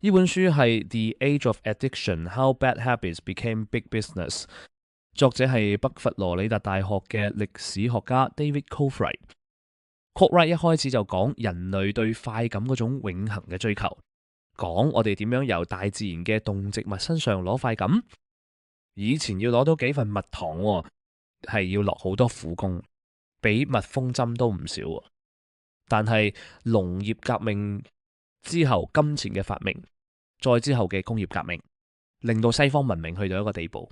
呢本書係《The Age of Addiction: How Bad Habits Became Big Business》，作者係北佛羅里達大學嘅歷史學家 David Courtwright。Courtwright 一開始就講人類對快感嗰種永恆嘅追求，講我哋點樣由大自然嘅動植物身上攞快感。以前要攞到幾份蜜糖喎，係要落好多苦功，比蜜蜂針都唔少喎。但係農業革命之後，金錢嘅發明，再之後嘅工業革命，令到西方文明去到一個地步，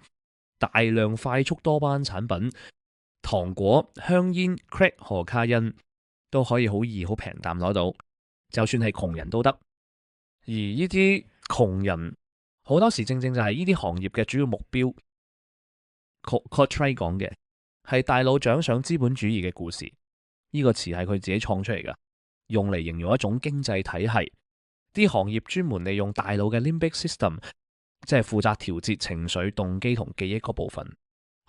大量快速多巴胺產品、糖果、香煙、crack 和卡因都可以好易好平淡攞到，就算係窮人都得。而呢啲窮人好多時正正就係呢啲行業嘅主要目標。Courtwright 講嘅係大腦獎賞資本主義嘅故事，呢個詞係佢自己創出嚟㗎，用嚟形容一種經濟體系。啲行業專門利用大腦嘅 limbic system， 即係負責調節情緒、動機同記憶嗰部分，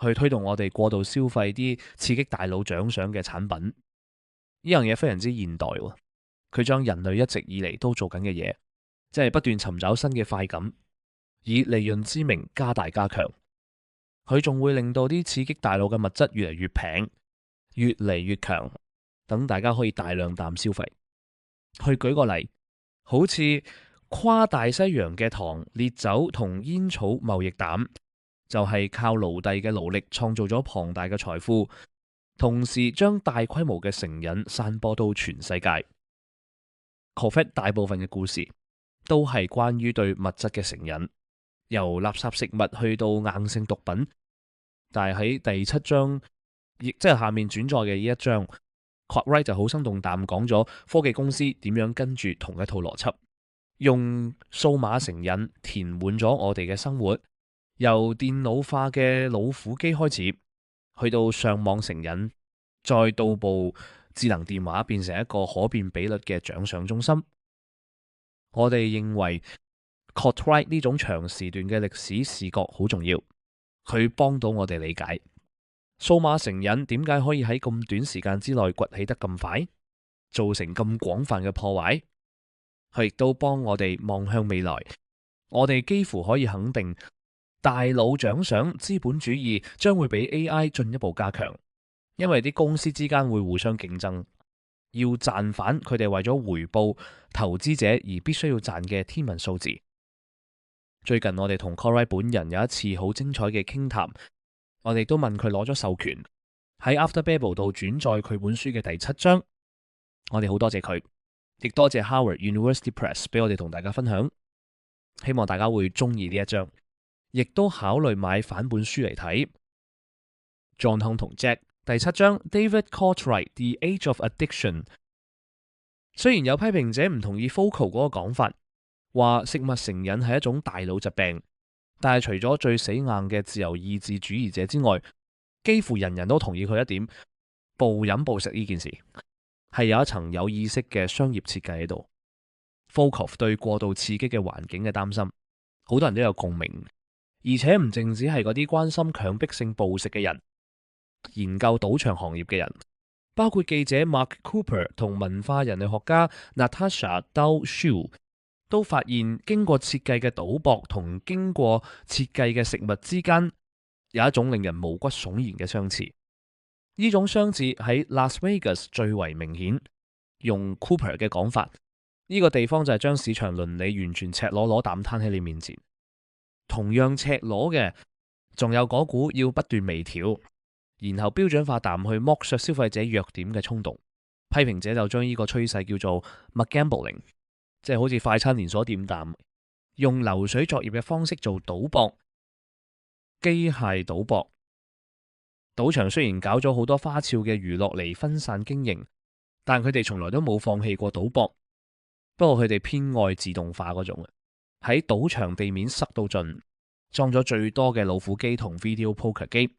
去推動我哋過度消費啲刺激大腦獎賞嘅產品。呢樣嘢非常之現代喎，佢將人類一直以嚟都做緊嘅嘢，即係不斷尋找新嘅快感，以利潤之名加大加強。佢仲會令到啲刺激大腦嘅物質越嚟越平，越嚟越強，等大家可以大量啖消費。去舉個例，好似跨大西洋嘅糖、烈酒同煙草貿易膽，就係靠奴隸嘅勞力創造咗龐大嘅財富，同時將大規模嘅成癮散播到全世界。Courtwright 大部分嘅故事都係關於對物質嘅成癮，由垃圾食物去到硬性毒品。但係喺第7章，亦即係下面轉載嘅呢一章，Courtwright 就好生動淡講咗科技公司點樣跟住同一套邏輯，用數碼成癮填滿咗我哋嘅生活，由電腦化嘅老虎機開始，去到上網成癮，再到部智能電話變成一個可變比率嘅獎賞中心。我哋認為 Courtwright 呢種長時段嘅歷史視覺好重要。佢幫到我哋理解數碼成癮點解可以喺咁短時間之內崛起得咁快，造成咁廣泛嘅破壞。佢亦都幫我哋望向未來。我哋幾乎可以肯定，大腦獎賞資本主義將會比 AI 進一步加強，因為啲公司之間會互相競爭，要賺返佢哋為咗回報投資者而必須要賺嘅天文數字。最近我哋同 Courtwright 本人有一次好精彩嘅傾談，我哋都問佢攞咗授權喺 After Babel 度轉載佢本書嘅第7章。我哋好多謝佢，亦多謝 Howard University Press 俾我哋同大家分享。希望大家會中意呢一章，亦都考慮買反本書嚟睇。John Hunt 同 Jack 第7章 David Courtwright The Age of Addiction。 雖然有批評者唔同意 Foucault 嗰個講法，話食物成癮係一種大腦疾病，但係除咗最死硬嘅自由意志主義者之外，幾乎人人都同意佢一點：暴飲暴食呢件事係有一層有意識嘅商業設計喺度。Foucault 對過度刺激嘅環境嘅擔心，好多人都有共鳴，而且唔淨止係嗰啲關心強迫性暴食嘅人，研究賭場行業嘅人，包括記者 Mark Cooper 同文化人類學家 Natasha Dow-Schull，都發現經過設計嘅賭博同經過設計嘅食物之間有一種令人毛骨悚然嘅相似。呢種相似喺 Las Vegas 最為明顯。用 Cooper 嘅講法，呢個地方就係將市場倫理完全赤裸裸咁攤喺你面前。同樣赤裸嘅，仲有嗰股要不斷微調，然後標準化咁去剝削消費者弱點嘅衝動。批評者就將呢個趨勢叫做 McGambling，即係好似快餐連鎖店咁，用流水作業嘅方式做賭博，機械賭博。賭場雖然搞咗好多花俏嘅娛樂嚟分散經營，但佢哋從來都冇放棄過賭博。不過佢哋偏愛自動化嗰種，喺賭場地面塞到盡，裝咗最多嘅老虎機同 video poker 機。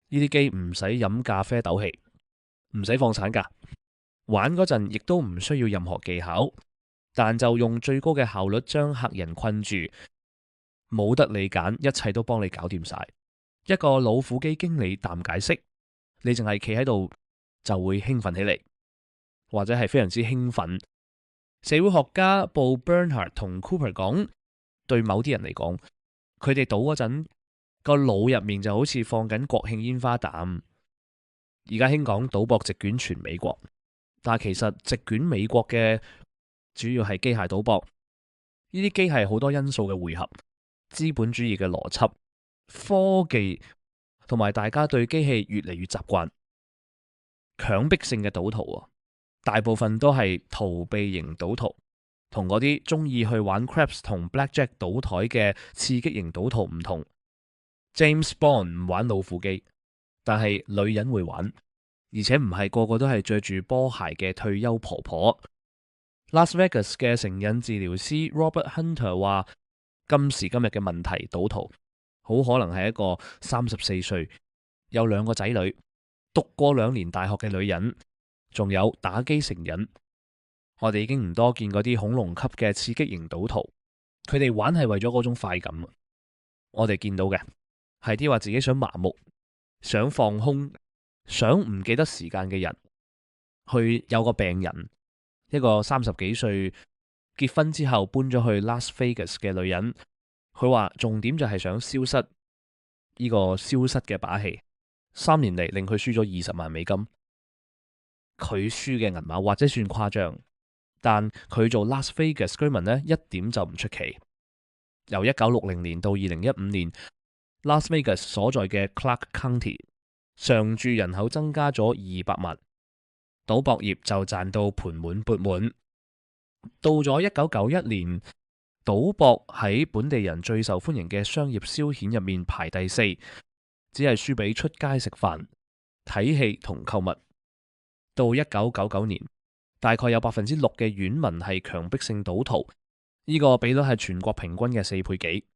呢啲機唔使飲咖啡豆氣，唔使放橙㗎，玩嗰陣亦都唔需要任何技巧，但就用最高嘅效率將客人困住，冇得你揀，一切都幫你搞掂晒。一個老虎機經理淡解釋，你淨係企喺度就會興奮起嚟，或者係非常之興奮，社會學家布 Bernhard 同 Cooper 講，對某啲人嚟講，佢哋賭嗰陣個腦入面就好似放緊國慶煙花彈。而家興講賭博席捲全美國，但係其實席捲美國嘅主要係機械賭博。呢啲機械好多因素嘅匯合，資本主義嘅邏輯、科技同埋大家對機器越嚟越習慣。強迫性嘅賭徒啊，大部分都係逃避型賭徒，同嗰啲中意去玩 craps 同 blackjack 賭台嘅刺激型賭徒唔同。James Bond 唔玩老虎機，但係女人會玩，而且唔係個個都係着住波鞋嘅退休婆婆。Las Vegas 嘅成癮治療師 Robert Hunter 話：今時今日嘅問題賭徒，好可能係一個34歲、有2個仔女、讀過2年大學嘅女人，仲有打機成癮。我哋已經唔多見嗰啲恐龍級嘅刺激型賭徒，佢哋玩係為咗嗰種快感。我哋見到嘅係啲話自己想麻木、想放空、想唔記得時間嘅人。去有個病人，一個30幾歲結婚之後搬咗去 Las Vegas 嘅女人，佢話重點就係想消失呢個消失嘅把戲。3年嚟令佢輸咗20萬美金。佢輸嘅銀碼或者算誇張，但佢做 Las Vegas 居民呢，一點就唔出奇。由1960年到2015年，Las Vegas 所在嘅 Clark County 常住人口增加咗200萬，賭博業就賺到盆滿缽滿。到咗1991年，賭博喺本地人最受歡迎嘅商業消遣入面排第4，只係輸俾出街食飯、睇戲同購物。到1999年，大概有6%嘅縣民係強迫性賭徒，呢個比率係全國平均嘅4倍幾。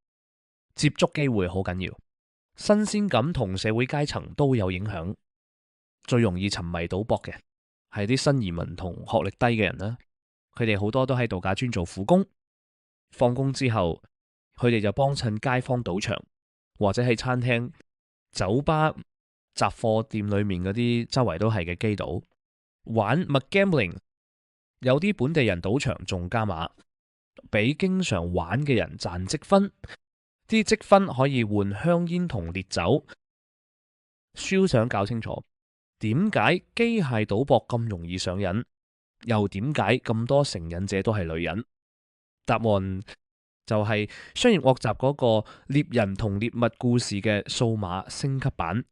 接觸機會好緊要，新鮮感同社會階層都有影響。最容易沉迷賭博嘅係啲新移民同學歷低嘅人啦，佢哋好多都喺度假村做苦工，放工之後佢哋就幫襯街坊賭場，或者喺餐廳、酒吧、雜貨店裏面嗰啲周圍都係嘅機賭玩 McGambling。有啲本地人賭場仲加碼，俾經常玩嘅人賺積分，啲積分可以換香煙同烈酒。書想搞清楚點解機械賭博咁容易上癮，又點解咁多成癮者都係女人？答案就係商業惡習嗰個獵人同獵物故事嘅數碼升級版。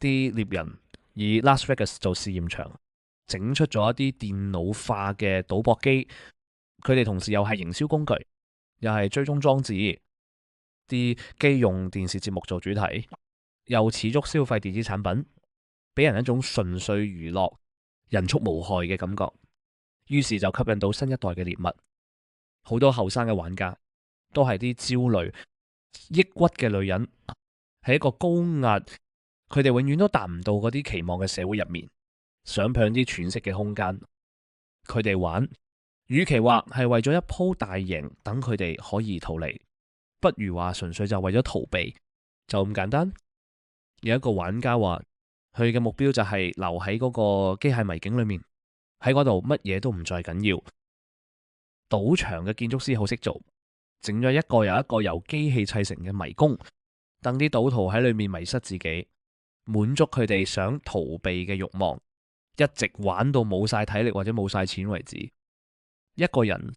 啲獵人以 Las Vegas 做試驗場，整出咗一啲電腦化嘅賭博機，佢哋同時又係營銷工具，又係追蹤裝置。啲機用電視節目做主題，又似足消費電子產品，俾人一種純粹娛樂、人畜無害嘅感覺。於是就吸引到新一代嘅獵物。好多後生嘅玩家都係啲焦慮、抑鬱嘅女人，喺一個高壓，佢哋永遠都達唔到嗰啲期望嘅社會入面，想向啲喘息嘅空間。佢哋玩，與其話係為咗一鋪大贏，等佢哋可以逃離，不如話純粹就為咗逃避，就咁簡單。有一個玩家話，佢嘅目標就係留喺嗰個機械迷境裏面，喺嗰度乜嘢都唔再緊要。賭場嘅建築師好識做，整咗一個又一個由機器砌成嘅迷宮，等啲賭徒喺裏面迷失自己，滿足佢哋想逃避嘅慾望，一直玩到冇晒體力或者冇晒錢為止。一個人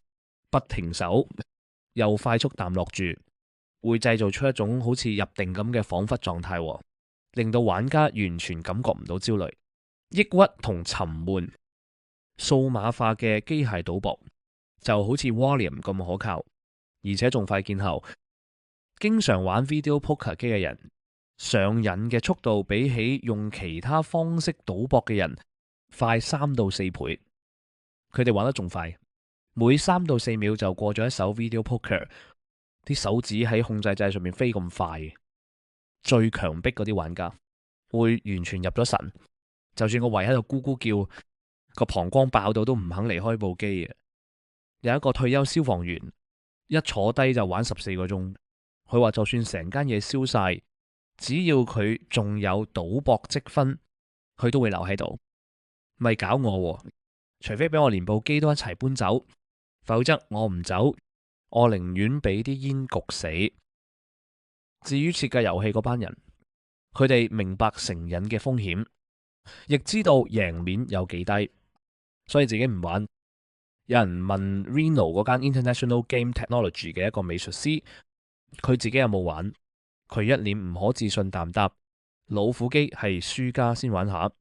不停手又快速淡落住，會製造出一種好似入定咁嘅恍惚狀態，令到玩家完全感覺唔到焦慮、抑鬱同沉悶。數碼化嘅機械賭博就好似 Valium 咁可靠，而且仲快見效。經常玩 video poker 機嘅人，上癮嘅速度比起用其他方式賭博嘅人快3到4倍。佢哋玩得仲快，每3到4秒就過咗一手 video poker， 啲手指喺控制掣上面飛咁快。最強迫嗰啲玩家會完全入咗神，就算個胃喺度咕咕叫，個膀胱爆到都唔肯離開部機嘅。有一個退休消防員一坐低就玩14個鐘，佢話就算成間嘢燒晒，只要佢仲有賭博積分，佢都會留喺度。咪搞我喎，除非俾我連部機都一齊搬走，否則我唔走，我寧願俾啲煙焗死。至於設計遊戲嗰班人，佢哋明白成癮嘅風險，亦知道贏面有幾低，所以自己唔玩。有人問 Reno 嗰間 International Game Technology 嘅一個美術師，佢自己有冇玩？佢一臉唔可置信淡答：老虎機係輸家先玩下。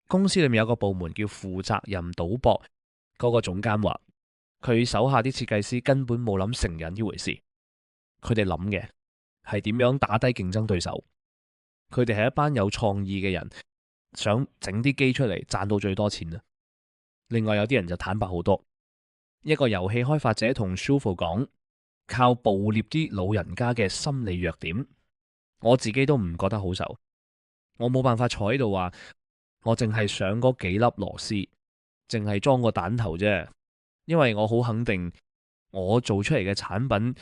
公司裏面有個部門叫負責任賭博，嗰個總監話佢手下啲設計師根本冇諗成癮呢回事，佢哋諗嘅係點樣打低競爭對手。佢哋係一班有創意嘅人，想整啲機出嚟賺到最多錢啊！另外有啲人就坦白好多，一個遊戲開發者同 Shufu 講，靠捕獵啲老人家嘅心理弱點，我自己都唔覺得好受。我冇辦法坐喺度話，我淨係上嗰幾粒螺絲，淨係裝個彈頭啫。因為我好肯定，我做出嚟嘅產品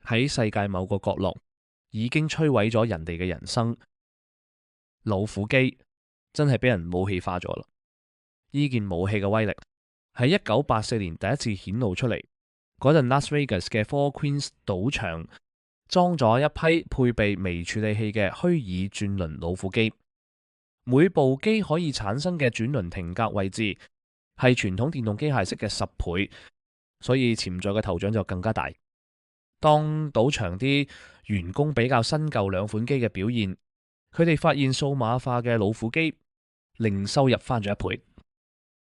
喺世界某個角落已經摧毀咗人哋嘅人生。老虎機真係俾人武器化咗啦！呢件武器嘅威力喺1984年第一次顯露出嚟嗰陣，Las Vegas 嘅 Four Queens 賭場裝咗一批配備微處理器嘅虛擬轉輪老虎機，每部機可以產生嘅轉輪停格位置係傳統電動機械式嘅10倍，所以潛在嘅頭獎就更加大。當賭場啲員工比較新舊兩款機嘅表現，佢哋發現數碼化嘅老虎機零收入翻咗1倍。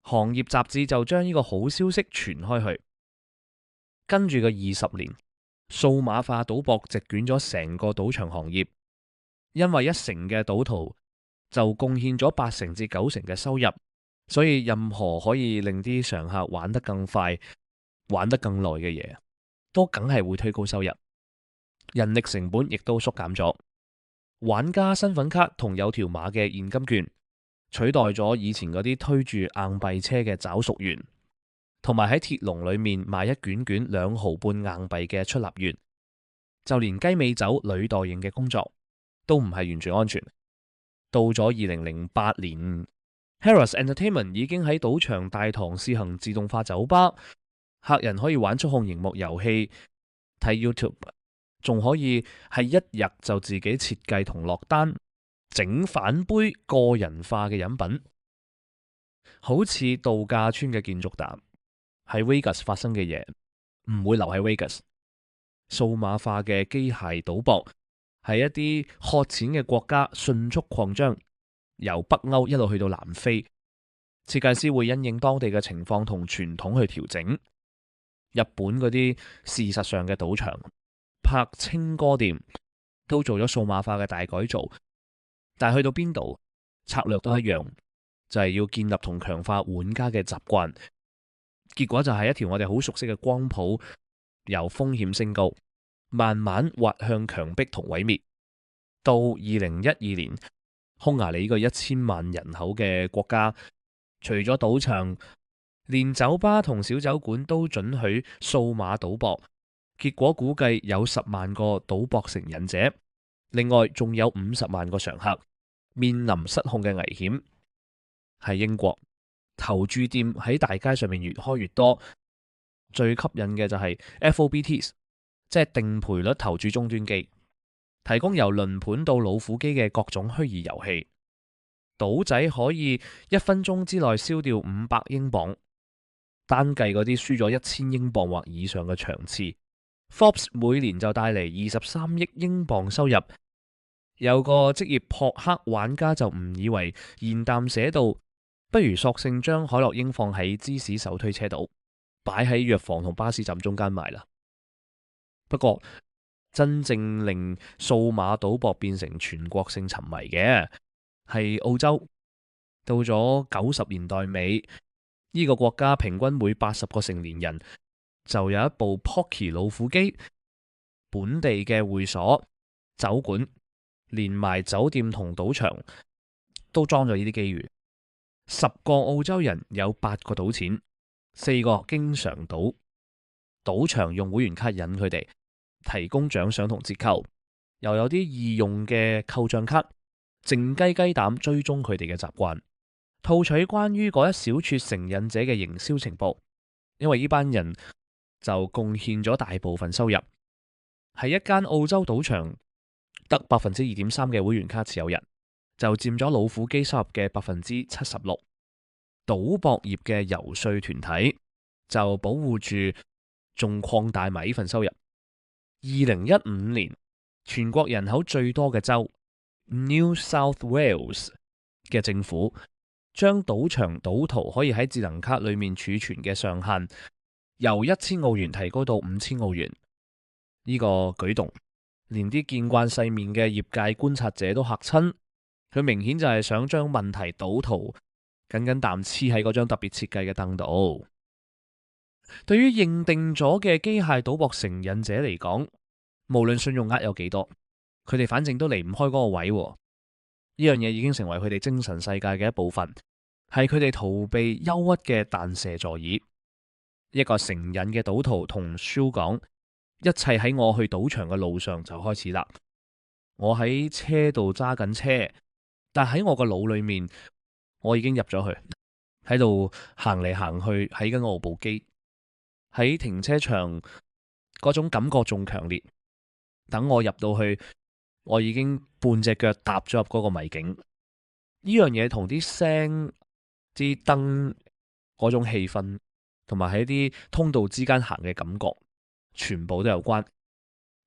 行業雜誌就將呢個好消息傳開去，跟住個20年，數碼化賭博席捲咗成個賭場行業，因為1成嘅賭徒就貢獻咗8成至9成嘅收入，所以任何可以令啲常客玩得更快、玩得更耐嘅嘢，都梗係會推高收入，人力成本亦都縮減咗。玩家身份卡同有條碼嘅現金券取代咗以前嗰啲推住硬幣車嘅找贖員，同埋喺鐵籠裏面賣一卷卷2毫半硬幣嘅出納員，就連雞尾酒履代認嘅工作都唔係完全安全。到咗2008年，Harrah's Entertainment 已經喺賭場大堂試行自動化酒吧，客人可以玩觸控螢幕遊戲、睇 YouTube， 仲可以係一日就自己設計同落單，整反杯個人化嘅飲品，好似度假村嘅建築膽。喺 Vegas 發生嘅嘢唔會留喺 Vegas。數碼化嘅機械賭博係一啲渴錢嘅國家迅速擴張，由北歐一路去到南非。設計師會因應當地嘅情況同傳統去調整。日本嗰啲事實上嘅賭場，柏青哥店都做咗數碼化嘅大改造，但係去到邊度策略都一樣，就係要建立同強化玩家嘅習慣。結果就係一條我哋好熟悉嘅光譜，由風險升高，慢慢滑向強迫同毀滅。到2012年，匈牙利呢個1000萬人口嘅國家，除咗賭場，連酒吧同小酒館都准許數碼賭博。結果估計有10萬個賭博成癮者，另外仲有50萬個常客面臨失控嘅危險。喺英國，投注店喺大街上面越開越多，最吸引嘅就係 FOBTs， 即係定賠率投注終端機，提供由輪盤到老虎機嘅各種虛擬遊戲。賭仔可以1分鐘之內燒掉500英鎊，單計嗰啲輸咗1000英鎊或以上嘅場次，Forbes 每年就帶嚟23億英鎊收入。有個職業撲克玩家就誤以為言淡寫到，不如索性將海洛英放喺芝士手推車度，擺喺藥房同巴士站中間賣啦。不過真正令數碼賭博變成全國性沉迷嘅係澳洲。到咗90年代尾，呢個國家平均每80個成年人就有一部 Pocky 老虎機。本地嘅會所、酒館，連埋酒店同賭場都裝咗呢啲機遇。10個澳洲人有8個賭錢，4個經常賭。賭場用會員卡引佢哋，提供獎賞同折扣，又有啲易用嘅扣賬卡，靜雞雞膽追蹤佢哋嘅習慣，套取關於嗰一小撮成癮者嘅營銷情報。因為呢班人就貢獻咗大部分收入。係一間澳洲賭場得2.3%嘅會員卡持有人，就佔咗老虎機收入嘅76%。賭博業嘅遊說團體就保護住，仲擴大埋呢份收入。2015年，全國人口最多嘅州 New South Wales 嘅政府將賭場賭徒可以喺智能卡裏面儲存嘅上限由1000澳元提高到5000澳元。呢個舉動連啲見慣世面嘅業界觀察者都嚇親，佢明顯就係想將問題賭徒緊緊啖黐喺嗰張特別設計嘅凳度。對於認定咗嘅機械賭博成癮者嚟講，無論信用額有幾多，佢哋反正都離唔開嗰個位。呢樣嘢已經成為佢哋精神世界嘅一部分，係佢哋逃避憂鬱嘅彈射座椅。一個成癮嘅賭徒同 Sue 講：一切喺我去賭場嘅路上就開始啦。我喺車度揸緊車，但喺我個腦裏面，我已經入咗去，喺度行嚟行去，喺緊我部機。喺停車場嗰種感覺仲強烈。等我入到去，我已經半隻腳踏咗入嗰個迷境。呢樣嘢同啲聲、啲燈嗰種氣氛，同埋喺啲通道之間行嘅感覺，全部都有關。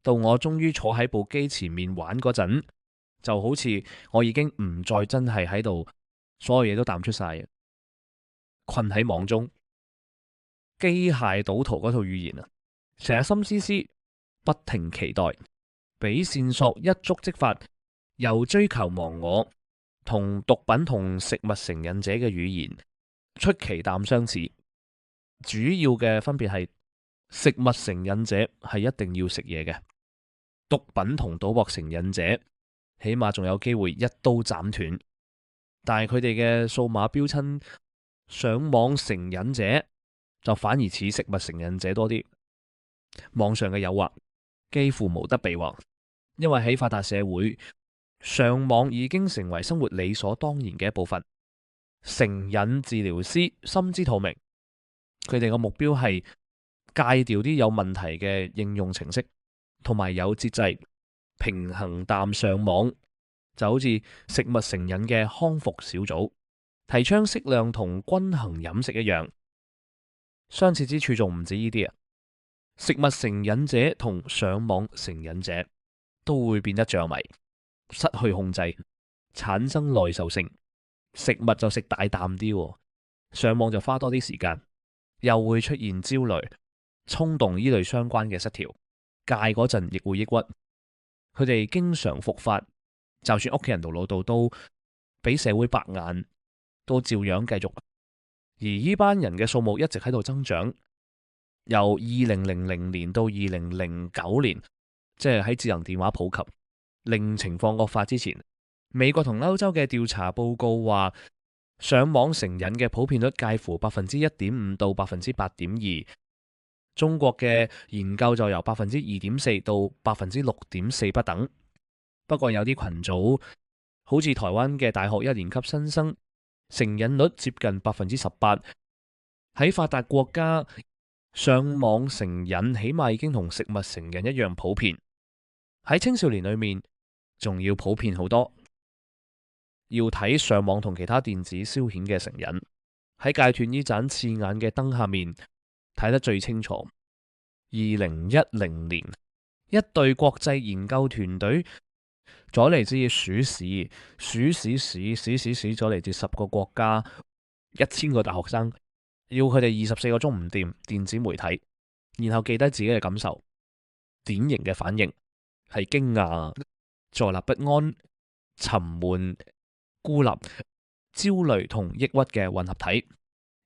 到我終於坐喺部機前面玩嗰陣，就好似我已經唔再真係喺度，所有嘢都淡出晒，困喺網中。機械賭徒嗰套語言啊，成日心思思，不停期待，俾線索一觸即發，又追求忘我，同毒品同食物成癮者嘅語言出奇淡相似。主要嘅分別係食物成癮者係一定要食嘢嘅，毒品同賭博成癮者起碼仲有機會一刀斬斷。但係佢哋嘅數碼標親上網成癮者就反而似食物成癮者多啲。網上嘅誘惑幾乎無得避諱，因為喺發達社會，上網已經成為生活理所當然嘅一部分。成癮治療師心知肚明，佢哋嘅目標係戒掉啲有問題嘅應用程式，同埋有節制平衡淡上網，就好似食物成癮嘅康復小組提倡適量同均衡飲食一樣。相似之處仲唔止呢啲啊！食物成癮者同上網成癮者都會變得脹迷，失去控制，產生耐受性。食物就食大啖啲，上網就花多啲時間，又會出現焦慮、衝動呢類相關嘅失調。戒嗰陣亦會抑鬱，佢哋經常復發，就算屋企人同老豆都俾社會白眼，都照樣繼續。而呢班人嘅數目一直喺度增長，由2000年到2009年，即係喺智能電話普及令情況惡化之前，美國同歐洲嘅調查報告話，上網成癮嘅普遍率介乎1.5%到8.2%。中國嘅研究就由2.4%到6.4%不等。不過有啲群組，好似台灣嘅大學1年級新生，成癮率接近18%。喺發達國家，上網成癮起碼已經同食物成癮一樣普遍。喺青少年裏面，仲要普遍好多。要睇上網同其他電子消遣嘅成癮，喺戒斷呢盞刺眼嘅燈下面睇得最清楚。2010年，一隊國際研究團隊咗嚟自鼠屎咗嚟自10個國家1000個大學生，要佢哋24個鐘唔掂電子媒體，然後記低自己嘅感受。典型嘅反應係驚訝、坐立不安、沉悶、孤立、焦慮同抑鬱嘅混合體，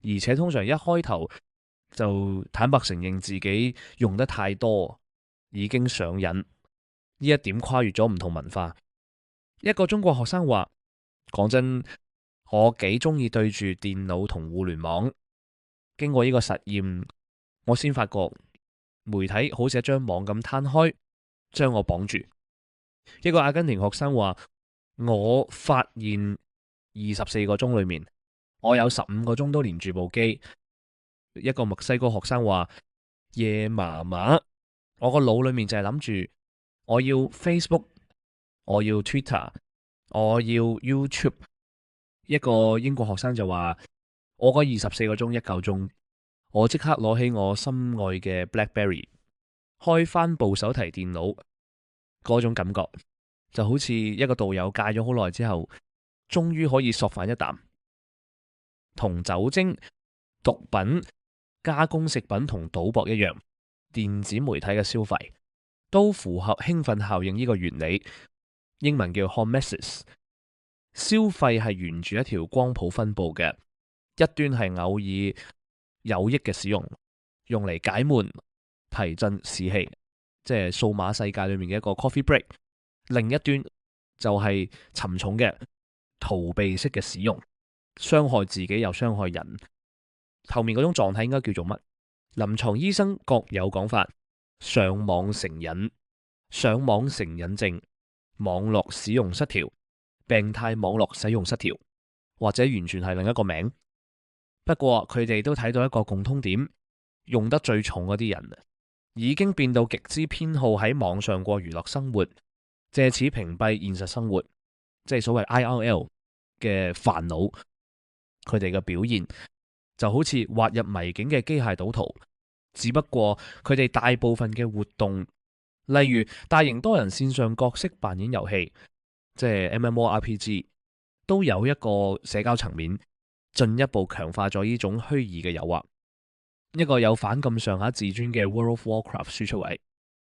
而且通常一開頭就坦白承認自己用得太多，已經上癮。呢一點跨越咗唔同文化。一個中國學生話：講真，我幾中意對住電腦同互聯網。經過呢個實驗，我先發覺媒體好似一張網咁攤開，將我綁住。一個阿根廷學生話：我發現24個鐘裏面，我有15個鐘都連住部機。一個墨西哥學生話夜麻麻，我個腦裡面就係諗住我要 Facebook，我要 Twitter，我要 YouTube。一個英國學生就話我嗰24個鐘一夠鐘，我即刻攞起我心愛嘅 BlackBerry，開翻部手提電腦，嗰種感覺就好似一個道友戒咗好耐之後，終於可以索返一啖。同酒精、毒品、加工食品同賭博一樣，電子媒體嘅消費都符合興奮效應呢個原理，英文叫 hormesis。消費係沿住一條光譜分佈嘅，一端係偶爾有益嘅使用，用嚟解悶、提振士氣，即係數碼世界裏面嘅一個 coffee break。另一端就係沉重嘅逃避式嘅使用，傷害自己又傷害人。後面嗰種狀態應該叫做乜？臨床醫生各有講法，上網成癮、上網成癮症、網絡使用失調、病態網絡使用失調，或者完全係另一個名。不過佢哋都睇到一個共通點，用得最重嗰啲人已經變到極之偏好喺網上過娛樂生活，借此屏蔽現實生活，即係所謂 IRL 嘅煩惱。佢哋嘅表現就好似滑入迷境嘅機械賭徒，只不過佢哋大部分嘅活動，例如大型多人線上角色扮演遊戲，即係 MMORPG， 都有一個社交層面，進一步強化咗呢種虛擬嘅誘惑。一個有反咁上下自尊嘅 World of Warcraft 輸出位，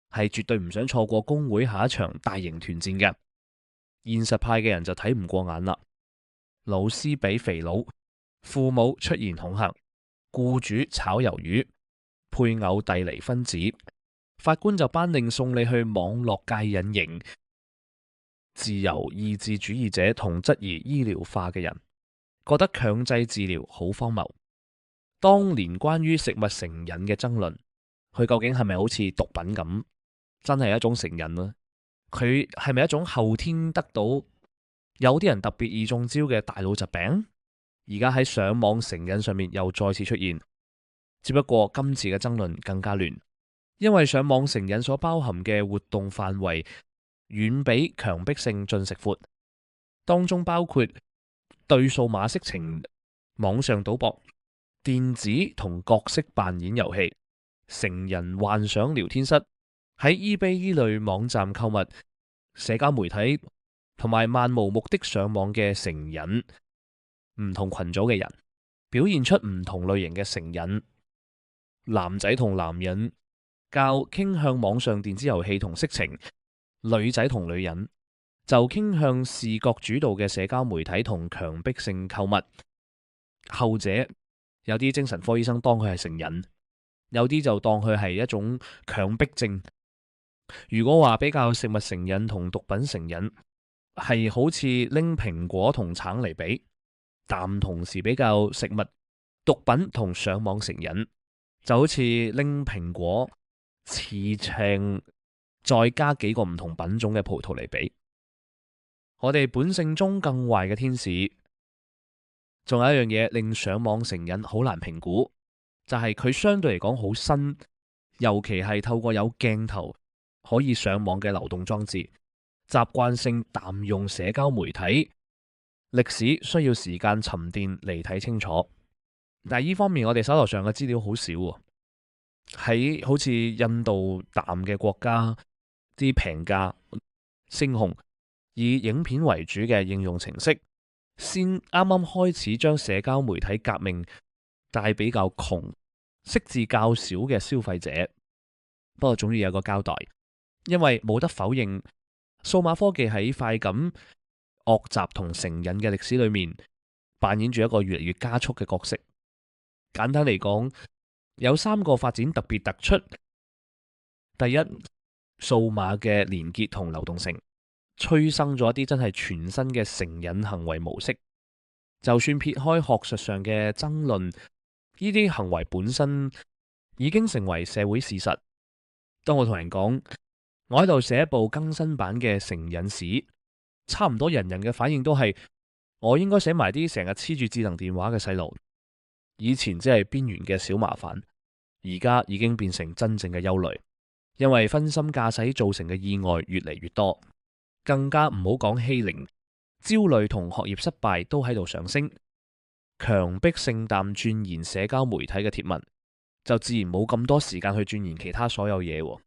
係絕對唔想錯過公會下一場大型團戰嘅。現實派嘅人就睇唔過眼啦，老師俾肥佬，父母出現恐嚇，僱主炒魷魚，配偶遞離分子，法官就頒令送你去網絡界隱形。自由意志主義者同質疑醫療化嘅人，覺得強制治療好荒謬。當年關於食物成癮嘅爭論，佢究竟係咪好似毒品咁，真係一種成癮呢？佢係咪一種後天得到有啲人特別易中招嘅大腦疾病？而家喺上網成癮上面又再次出現，只不過今次嘅爭論更加亂，因為上網成癮所包含嘅活動範圍遠比強迫性進食闊，當中包括對數碼色情、網上賭博、電子同角色扮演遊戲、成人幻想聊天室、喺 eBay 依類網站購物、社交媒體同埋漫無目的上網嘅成癮。唔同群組嘅人表現出唔同類型嘅成癮，男仔同男人較傾向網上電子遊戲同色情，女仔同女人就傾向視覺主導嘅社交媒體同強迫性購物。後者有啲精神科醫生當佢係成癮，有啲就當佢係一種強迫症。如果話比較食物成癮同毒品成癮，係好似拎蘋果同橙嚟比。但同時比較食物、毒品同上網成癮，就好似拎蘋果、刺青，再加幾個唔同品種嘅葡萄嚟比。我哋本性中更壞嘅天使，仲有一樣嘢令上網成癮好難評估，就係佢相對嚟講好新，尤其係透過有鏡頭可以上網嘅流動裝置，習慣性濫用社交媒體。歷史需要時間沉澱嚟睇清楚，但係呢方面我哋手頭上嘅資料好少喎。喺好似印度淡嘅國家，啲平價猩紅以影片為主嘅應用程式，先啱啱開始將社交媒體革命帶比較窮、識字較少嘅消費者。不過總要有個交代，因為冇得否認，數碼科技喺快感、惡習同成癮嘅歷史裏面，扮演住一個越嚟越加速嘅角色。簡單嚟講，有3個發展特別突出。第一，數碼嘅連結同流動性，催生咗一啲真係全新嘅成癮行為模式。就算撇開學術上嘅爭論，呢啲行為本身已經成為社會事實。當我同人講，我喺度寫一部更新版嘅成癮史，差唔多人人嘅反應都係，我應該寫埋啲成日黐住智能電話嘅細路。以前只係邊緣嘅小麻煩，而家已經變成真正嘅憂慮，因為分心駕駛造成嘅意外越嚟越多，更加唔好講欺凌、焦慮同學業失敗都喺度上升，強迫性淡鑽研社交媒體嘅貼文，就自然冇咁多時間去鑽研其他所有嘢。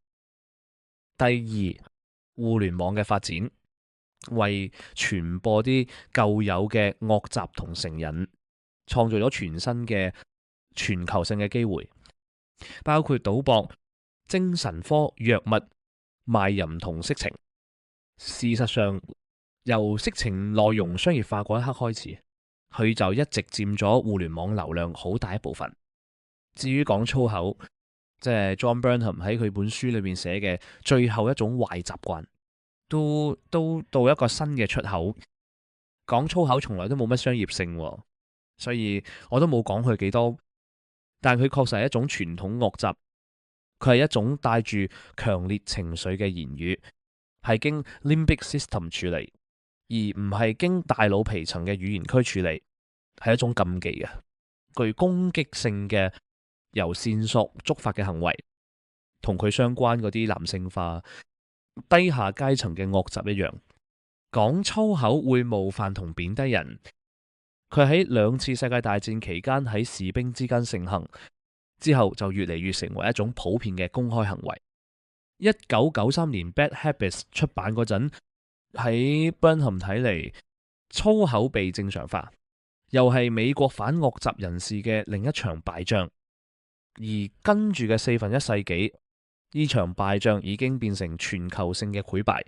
第二，互聯網嘅發展為傳播啲舊有嘅惡習同成癮，創造咗全新嘅全球性嘅機會，包括賭博、精神科、藥物、賣淫同色情。事實上，由色情內容商業化嗰一刻開始，佢就一直佔咗互聯網流量好大一部分。至於講粗口，即係 John Burnham 喺佢本書裏面寫嘅最後一種壞習慣，都到一個新嘅出口。講粗口從來都冇乜商業性，所以我都冇講佢幾多。但佢確實係一種傳統惡習，佢係一種帶住強烈情緒嘅言語，係經 limbic system 處理，而唔係經大腦皮層嘅語言區處理，係一種禁忌嘅，具攻擊性嘅由線索觸發嘅行為，同佢相關嗰啲男性化、低下階層嘅惡習一樣。講粗口會冒犯同貶低人，佢喺兩次世界大戰期間喺士兵之間盛行，之後就越嚟越成為一種普遍嘅公開行為。1993年 Bad Habits 出版嗰陣，喺 Burnham 睇嚟，粗口被正常化，又係美國反惡習人士嘅另一場敗仗。而跟住嘅1/4世紀，呢場敗仗已經變成全球性嘅潰敗。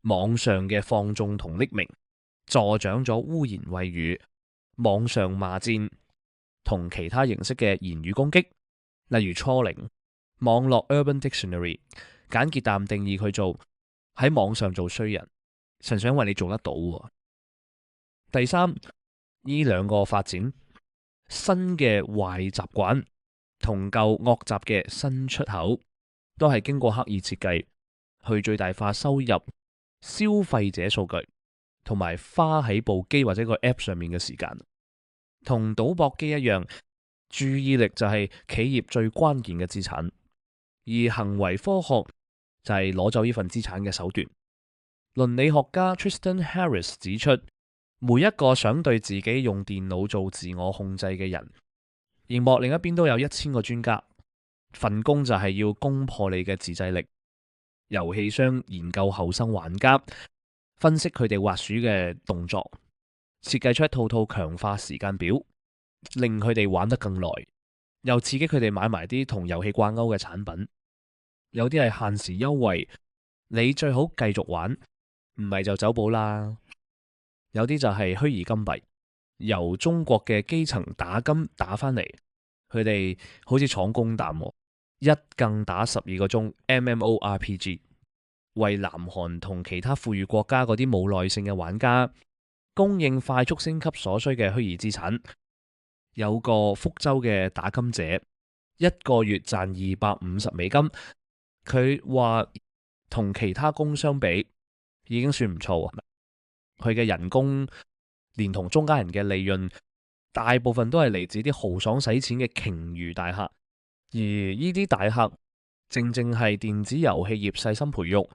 網上嘅放縱同匿名，助長咗污言穢語、網上罵戰同其他形式嘅言語攻擊，例如 trolling。網絡 Urban Dictionary 簡潔淡定義佢做喺網上做衰人，純粹因為你做得到。第三，呢兩個發展，新嘅壞習慣同舊惡習嘅新出口，都係經過刻意設計，去最大化收入、消費者數據同埋花喺部機或者個 app 上面嘅時間。同賭博機一樣，注意力就係企業最關鍵嘅資產，而行為科學就係攞走呢份資產嘅手段。倫理學家 Tristan Harris 指出，每一個想對自己用電腦做自我控制嘅人，熒幕另一邊都有1000個專家，份工就係要攻破你嘅自制力。遊戲商研究後生玩家，分析佢哋滑鼠嘅動作，設計出一套強化時間表，令佢哋玩得更耐，又刺激佢哋買埋啲同遊戲掛鈎嘅產品。有啲係限時優惠，你最好繼續玩，唔係就走寶啦。有啲就係虛擬金幣，由中國嘅基層打金打返嚟，佢哋好似闖公彈，一更打12個鐘 MMORPG， 為南韓同其他富裕國家嗰啲冇耐性嘅玩家供應快速升級所需嘅虛擬資產。有個福州嘅打金者，一個月賺$250，佢話同其他工相比已經算唔錯。佢嘅人工連同中間人嘅利潤，大部分都係嚟自啲豪爽使錢嘅鯨魚大客，而呢啲大客正正係電子遊戲業細心培育，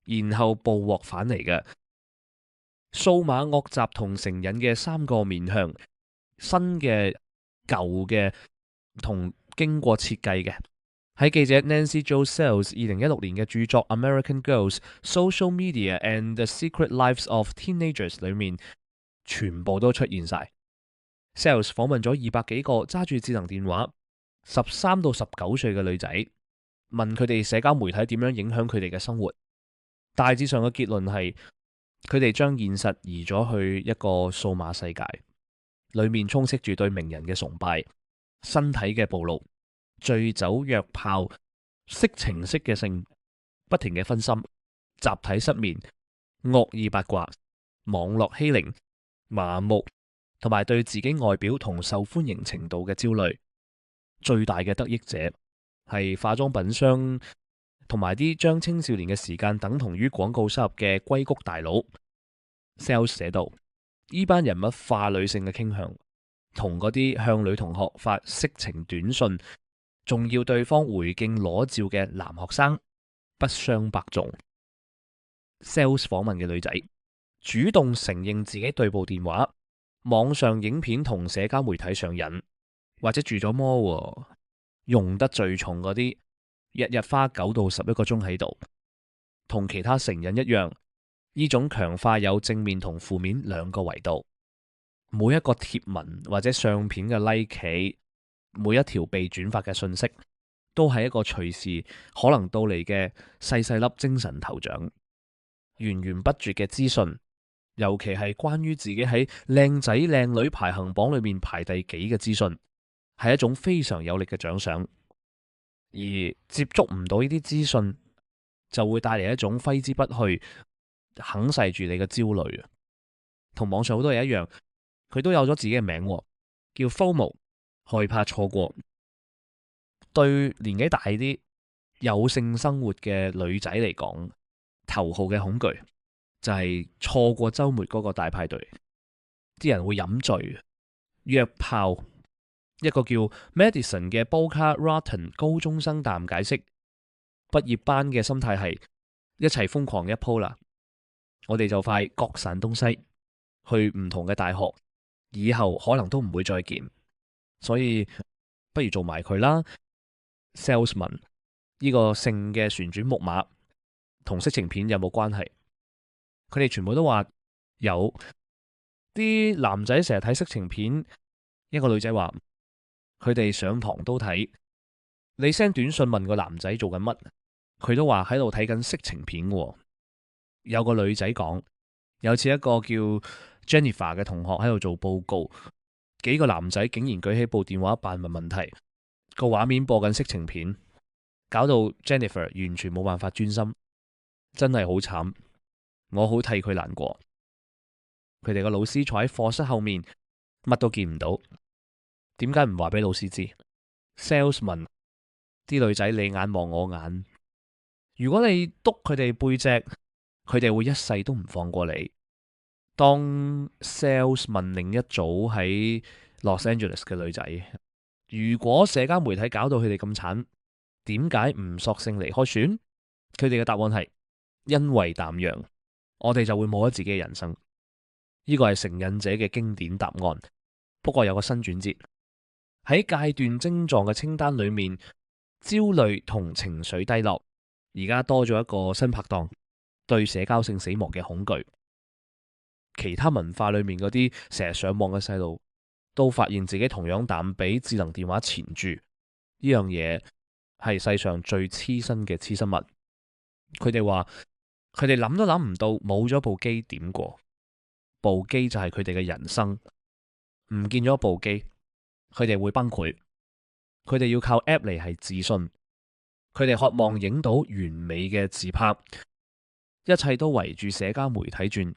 然後捕獲返嚟嘅。數碼惡習同成癮嘅3個面向，新嘅、舊嘅同經過設計嘅，喺記者 Nancy Jo Sells 2016年嘅著作《American Girls: Social Media and the Secret Lives of Teenagers》裏面，全部都出現晒。Sells 訪問咗200幾個揸住智能電話13到19歲嘅女仔，問佢哋社交媒體點樣影響佢哋嘅生活。大致上嘅結論係，佢哋將現實移咗去一個數碼世界，裏面充斥住對名人嘅崇拜、身體嘅暴露、醉酒約炮、色情式嘅性、不停嘅分心、集體失眠、惡意八卦、網絡欺凌、麻木同埋對自己外表同受歡迎程度嘅焦慮。最大嘅得益者係化妝品商同埋啲將青少年嘅時間等同於廣告收入嘅硅谷大佬。Sales 寫道，呢班人物化女性嘅傾向，同嗰啲向女同學發色情短信，仲要對方回敬裸照嘅男學生，不相伯仲。sales 訪問嘅女仔主動承認自己對部電話、網上影片同社交媒體上癮，或者住咗魔，用得最重嗰啲，日日花9到11個鐘喺度。同其他成癮一樣，呢種強化有正面同負面兩個維度。每一個貼文或者相片嘅 like， 每一條被轉發嘅信息，都係一個隨時可能到嚟嘅細細粒精神頭獎。源源不絕嘅資訊，尤其係關於自己喺靚仔靚女排行榜裏面排第幾嘅資訊，係一種非常有力嘅獎賞。而接觸唔到呢啲資訊，就會帶嚟一種揮之不去、啃噬住你嘅焦慮。同網上好多嘢一樣，佢都有咗自己嘅名，叫 FOMO， 害怕錯過。對年紀大啲有性生活嘅女仔嚟講，頭號嘅恐懼就係錯過週末嗰個大派對，啲人會飲醉、約炮。一個叫 Madison 嘅 Boca Raton 高中生淡解釋，畢業班嘅心態係一齊瘋狂一鋪啦，我哋就快各散東西，去唔同嘅大學，以後可能都唔會再見，所以不如做埋佢啦。Salesman 呢個性嘅旋轉木馬同色情片有冇關係？佢哋全部都話有。啲男仔成日睇色情片，一個女仔話佢哋上堂都睇。你 send 短信問個男仔做緊乜，佢都話喺度睇緊色情片喎。有個女仔講，有次一個叫 Jennifer 嘅同學喺度做報告，幾個男仔竟然舉起部電話扮問問題，個畫面播緊色情片，搞到 Jennifer 完全冇辦法專心，真係好慘，我好替佢難過。佢哋個老師坐喺課室後面，乜都見唔到，點解唔話俾老師知？Salesman 啲女仔你眼望我眼，如果你督佢哋背脊，佢哋會一世都唔放過你。當 Salesman 另一組喺 Los Angeles 嘅女仔，如果社交媒體搞到佢哋咁慘，點解唔索性離開選？佢哋嘅答案係因為淡陽，我哋就會冇咗自己嘅人生。呢個係成癮者嘅經典答案。不過有個新轉折，喺戒斷症狀嘅清單裏面，焦慮同情緒低落，而家多咗一個新拍檔，對社交性死亡嘅恐懼。其他文化裏面嗰啲成日上網嘅細路，都發現自己同樣膽俾智能電話纏住。呢樣嘢係世上最黐身嘅黐身物。佢哋話佢哋諗都諗唔到，冇咗部機點過？部機就係佢哋嘅人生，唔見咗部機，佢哋會崩潰。佢哋要靠 app 嚟係自信，佢哋渴望影到完美嘅自拍，一切都圍住社交媒體轉。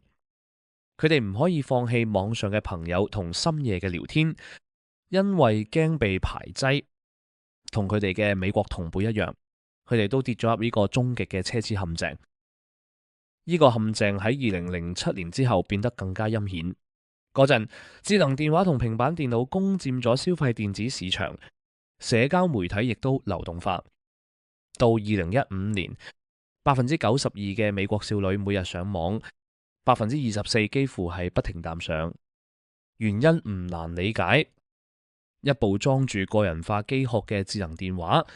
佢哋唔可以放棄網上嘅朋友同深夜嘅聊天，因為驚被排擠。同佢哋嘅美國同輩一樣，佢哋都跌咗入呢個終極嘅奢侈陷阱。呢個陷阱喺2007年之後變得更加陰險。嗰陣，智能電話同平板電腦攻佔咗消費電子市場，社交媒體亦都流動化。到2015年，92%嘅美國少女每日上網，24%幾乎係不停淡上。原因唔難理解，一部裝住個人化機殼嘅智能電話，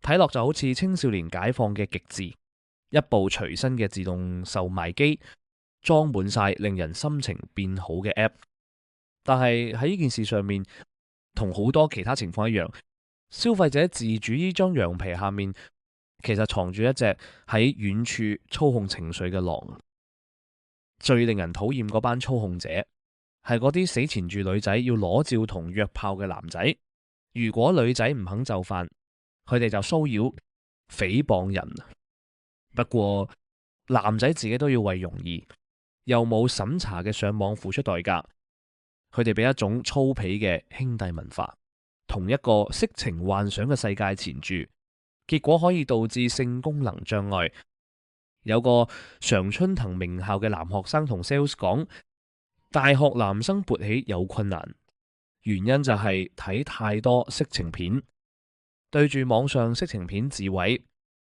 睇落就好似青少年解放嘅極致。一部隨身嘅自動售賣機，裝滿晒令人心情變好嘅 app。但係喺呢件事上面，同好多其他情況一樣，消費者自主呢張羊皮下面，其實藏住一隻喺遠處操控情緒嘅狼。最令人討厭嗰班操控者，係嗰啲死纏住女仔要裸照同約炮嘅男仔。如果女仔唔肯就範，佢哋就騷擾、誹謗人。不過男仔自己都要為容易又冇審查嘅上網付出代價。佢哋俾一種粗鄙嘅兄弟文化，同一個色情幻想嘅世界纏住，結果可以導致性功能障礙。有個常春藤名校嘅男學生同 sales 講，大學男生勃起有困難，原因就係睇太多色情片，對住網上色情片自毀，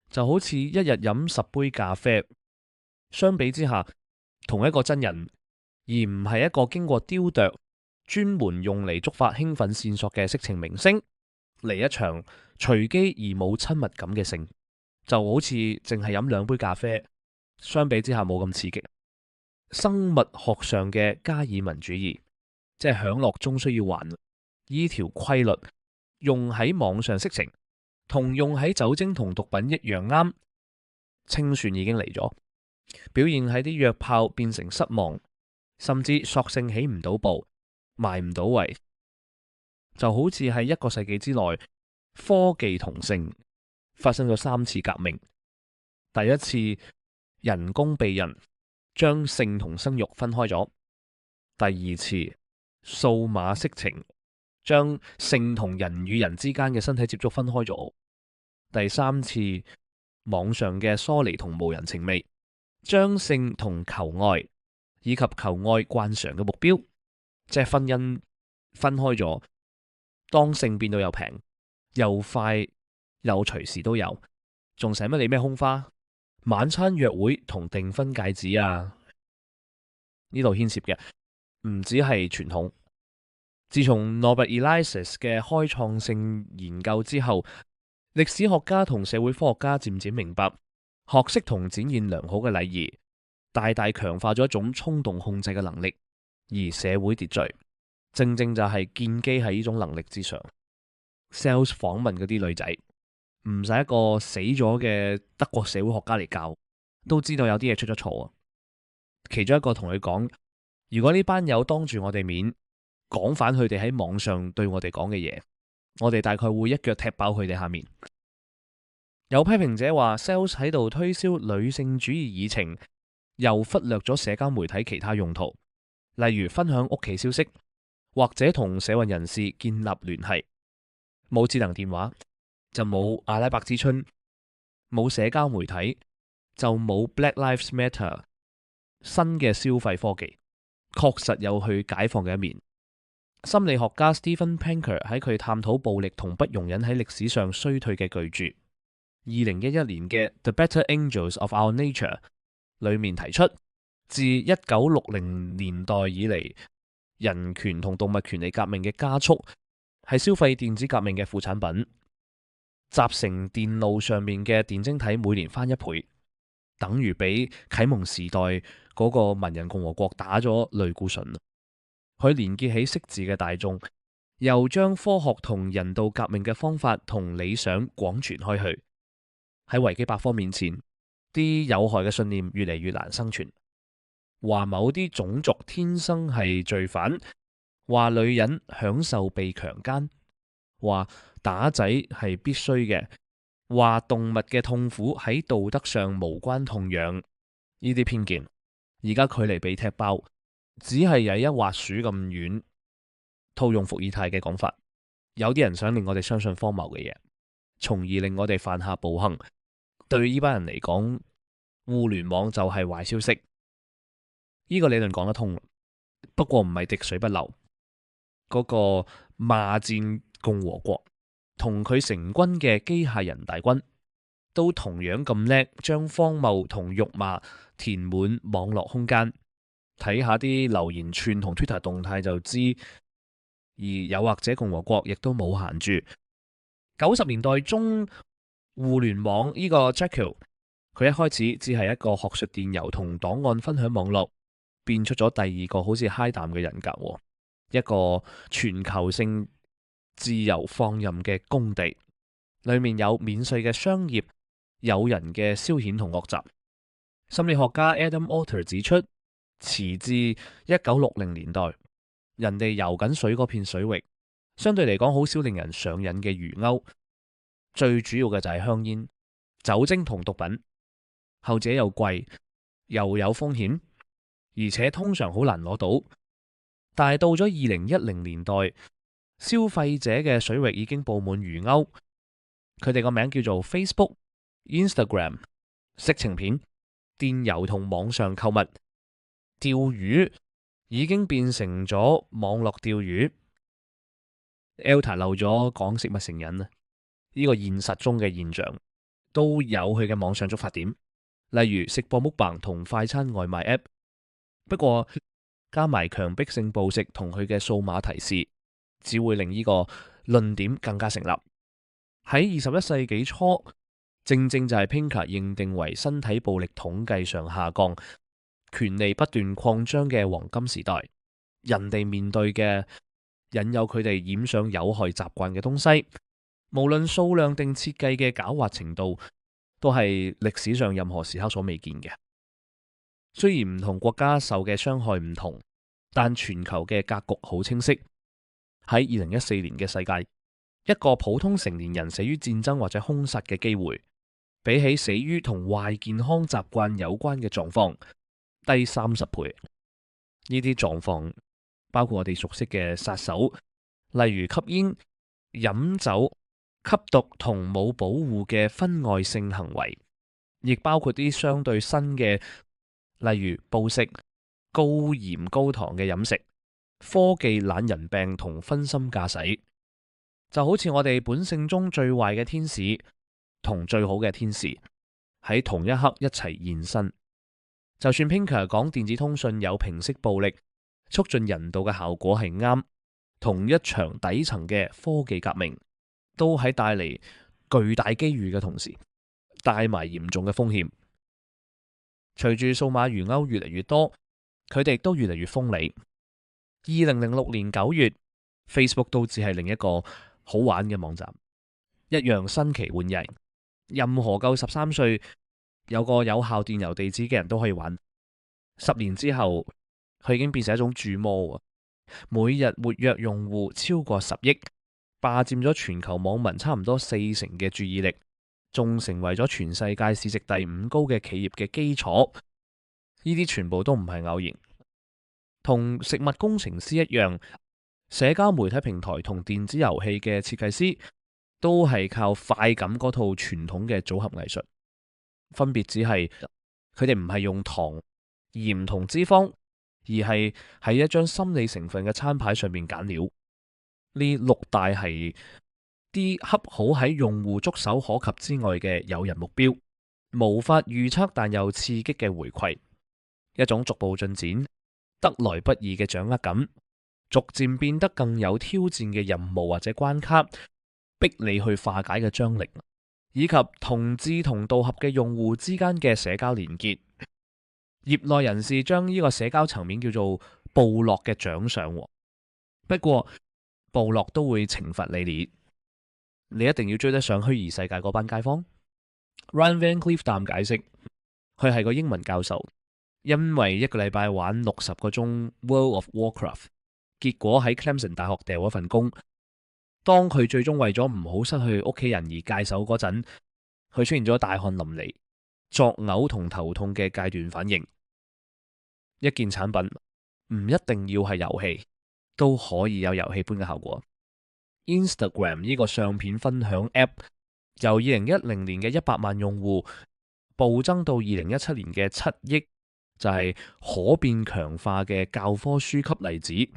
就好似一日飲10杯咖啡。相比之下，同一個真人，而唔係一個經過雕琢、專門用嚟觸發興奮線索嘅色情明星，嚟一場隨機而冇親密感嘅性，就好似淨係飲2杯咖啡，相比之下冇咁刺激。生物學上嘅加爾文主義，即係享樂終需要還，依條規律用喺網上色情，同用喺酒精同毒品一樣啱。清算已經嚟咗，表現喺啲約炮變成失望，甚至索性起唔到步，埋唔到位，就好似喺1個世紀之內，科技同性發生咗3次革命。第一次人工避孕，將性同生育分開咗；第二次數碼色情，將性同人與人之間嘅身體接觸分開咗；第三次網上嘅疏離同無人情味，將性同求愛以及求愛慣常嘅目標，即係婚姻分開咗。當性變到又平又快又隨時都有，仲使乜理咩空花、晚餐約會同訂婚戒指啊？呢度牽涉嘅唔止係傳統。自從 Norbert Elias 嘅開創性研究之後，歷史學家同社會科學家漸漸明白，學識同展現良好嘅禮儀，大大強化咗一種衝動控制嘅能力，而社會秩序正正就係建基喺呢種能力之上。Sales 訪問嗰啲女仔，唔使一個死咗嘅德國社會學家嚟教，都知道有啲嘢出咗錯啊。其中一個同佢講，如果呢班友當住我哋面講返佢哋喺網上對我哋講嘅嘢，我哋大概會一腳踢爆佢哋下面。有批評者話 Sales 喺度推銷女性主義議程，又忽略咗社交媒體其他用途，例如分享屋企消息，或者同社運人士建立聯繫。冇智能電話就冇阿拉伯之春，冇社交媒體就冇 Black Lives Matter。新嘅消費科技確實有去解放嘅一面。心理學家 Steven Pinker 喺佢探討暴力同不容忍喺歷史上衰退嘅巨著2011年嘅《The Better Angels of Our Nature》裏面提出，自1960年代以嚟，人權同動物權利革命嘅加速係消費電子革命嘅副產品。集成電路上面嘅電晶體每年翻1倍，等於比啟蒙時代嗰個文人共和國打咗類固醇。佢連結起識字嘅大眾，又將科學同人道革命嘅方法同理想廣傳開去。喺維基百科面前，啲有害嘅信念越嚟越難生存。話某啲種族天生係罪犯，話女人享受被強姦，話打仔係必須嘅，話動物嘅痛苦喺道德上無關痛癢。呢啲偏見而家距離被踢爆只係有一滑鼠咁遠。套用伏爾泰嘅講法，有啲人想令我哋相信荒謬嘅嘢，從而令我哋犯下暴行。對呢班人嚟講，互聯網就係壞消息。呢個理論講得通，不過唔係滴水不漏。嗰個罵戰共和國同佢成軍嘅機械人大軍，都同樣咁叻，將荒謬同辱罵填滿網絡空間。睇下啲留言串同 Twitter 動態就知。而誘惑者共和國亦都冇閒住。90年代中，互聯網呢個 Jekyll， 佢一開始只係一個學術電郵同檔案分享網絡，變出咗第二個好似 Hi 嘅人格，一個全球性自由放任嘅工地，裏面有免稅嘅商業，有人嘅消遣同惡習。心理學家 Adam Alter 指出，遲至1960年代，人哋游緊水嗰片水域，相對嚟講好少令人上癮嘅魚鈎，最主要嘅就係香煙、酒精同毒品，後者又貴又有風險，而且通常好難攞到。但係到咗2010年代，消費者嘅水域已經布滿魚鈎，佢哋個名叫做 Facebook、Instagram、色情片、電郵同網上購物、釣魚已經變成咗網絡釣魚。Elta 漏咗講食物成癮啊，呢個現實中嘅現象都有佢嘅網上觸發點，例如食播 mukbang 同快餐外賣 app。不過加埋強迫性暴食同佢嘅數碼提示，只會令呢個論點更加成立。喺21世紀初，正正就係 Pinker 認定為身體暴力統計上下降、權力不斷擴張嘅黃金時代。人哋面對嘅引誘佢哋染上有害習慣嘅東西，無論數量定設計嘅狡猾程度，都係歷史上任何時刻所未見嘅。雖然唔同國家受嘅傷害唔同，但全球嘅格局好清晰。喺2014年嘅世界，一個普通成年人死於戰爭或者兇殺嘅機會，比起死於同壞健康習慣有關嘅狀況低30倍。呢啲狀況包括我哋熟悉嘅殺手，例如吸煙、飲酒、吸毒同冇保護嘅婚外性行為，亦包括啲相對新嘅，例如暴食、高鹽高糖嘅飲食、科技懶人病同分心駕駛。就好似我哋本性中最壞嘅天使同最好嘅天使喺同一刻一齊現身。就算 Pinker 講電子通訊有平息暴力、促進人道嘅效果係啱，同一場底層嘅科技革命都喺帶嚟巨大機遇嘅同時，帶埋嚴重嘅風險。隨住數碼魚鈎越嚟越多，佢哋都越嚟越鋒利。2006年9月，Facebook 都只係另一個好玩嘅網站，一樣新奇換人，任何夠13歲有個有效電郵地址嘅人都可以玩。10年之後，佢已經變成一種注魔，每日活躍用戶超過10億，霸佔咗全球網民差唔多40%嘅注意力，仲成為咗全世界市值第5高嘅企業嘅基礎。呢啲全部都唔係偶然，同食物工程師一樣。社交媒體平台同電子遊戲嘅設計師都係靠快感嗰套傳統嘅組合藝術，分別只係佢哋唔係用糖、鹽同脂肪，而係喺一張心理成分嘅餐牌上面揀料。呢6大係啲恰好喺用戶觸手可及之外嘅誘人目標，無法預測但又刺激嘅回饋，一種逐步進展、得來不易嘅掌握感，逐漸變得更有挑戰嘅任務或者關卡，逼你去化解嘅張力，以及同志同道合嘅用戶之間嘅社交連結。業內人士將呢個社交層面叫做部落嘅獎賞。不過部落都會懲罰你，你一定要追得上虛擬世界嗰班街坊。Ryan Van Clief 解釋，佢係個英文教授，因為一個禮拜玩60個鐘 World of Warcraft，結果喺 Clemson 大學掉咗份工。當佢最終為咗唔好失去屋企人而戒手嗰陣，佢出現咗大汗淋漓、作嘔同頭痛嘅階段反應。一件產品唔一定要係遊戲，都可以有遊戲般嘅效果。Instagram 呢個相片分享 App 由2010年嘅100萬用戶暴增到2017年嘅7億，就係可變強化嘅教科書級例子。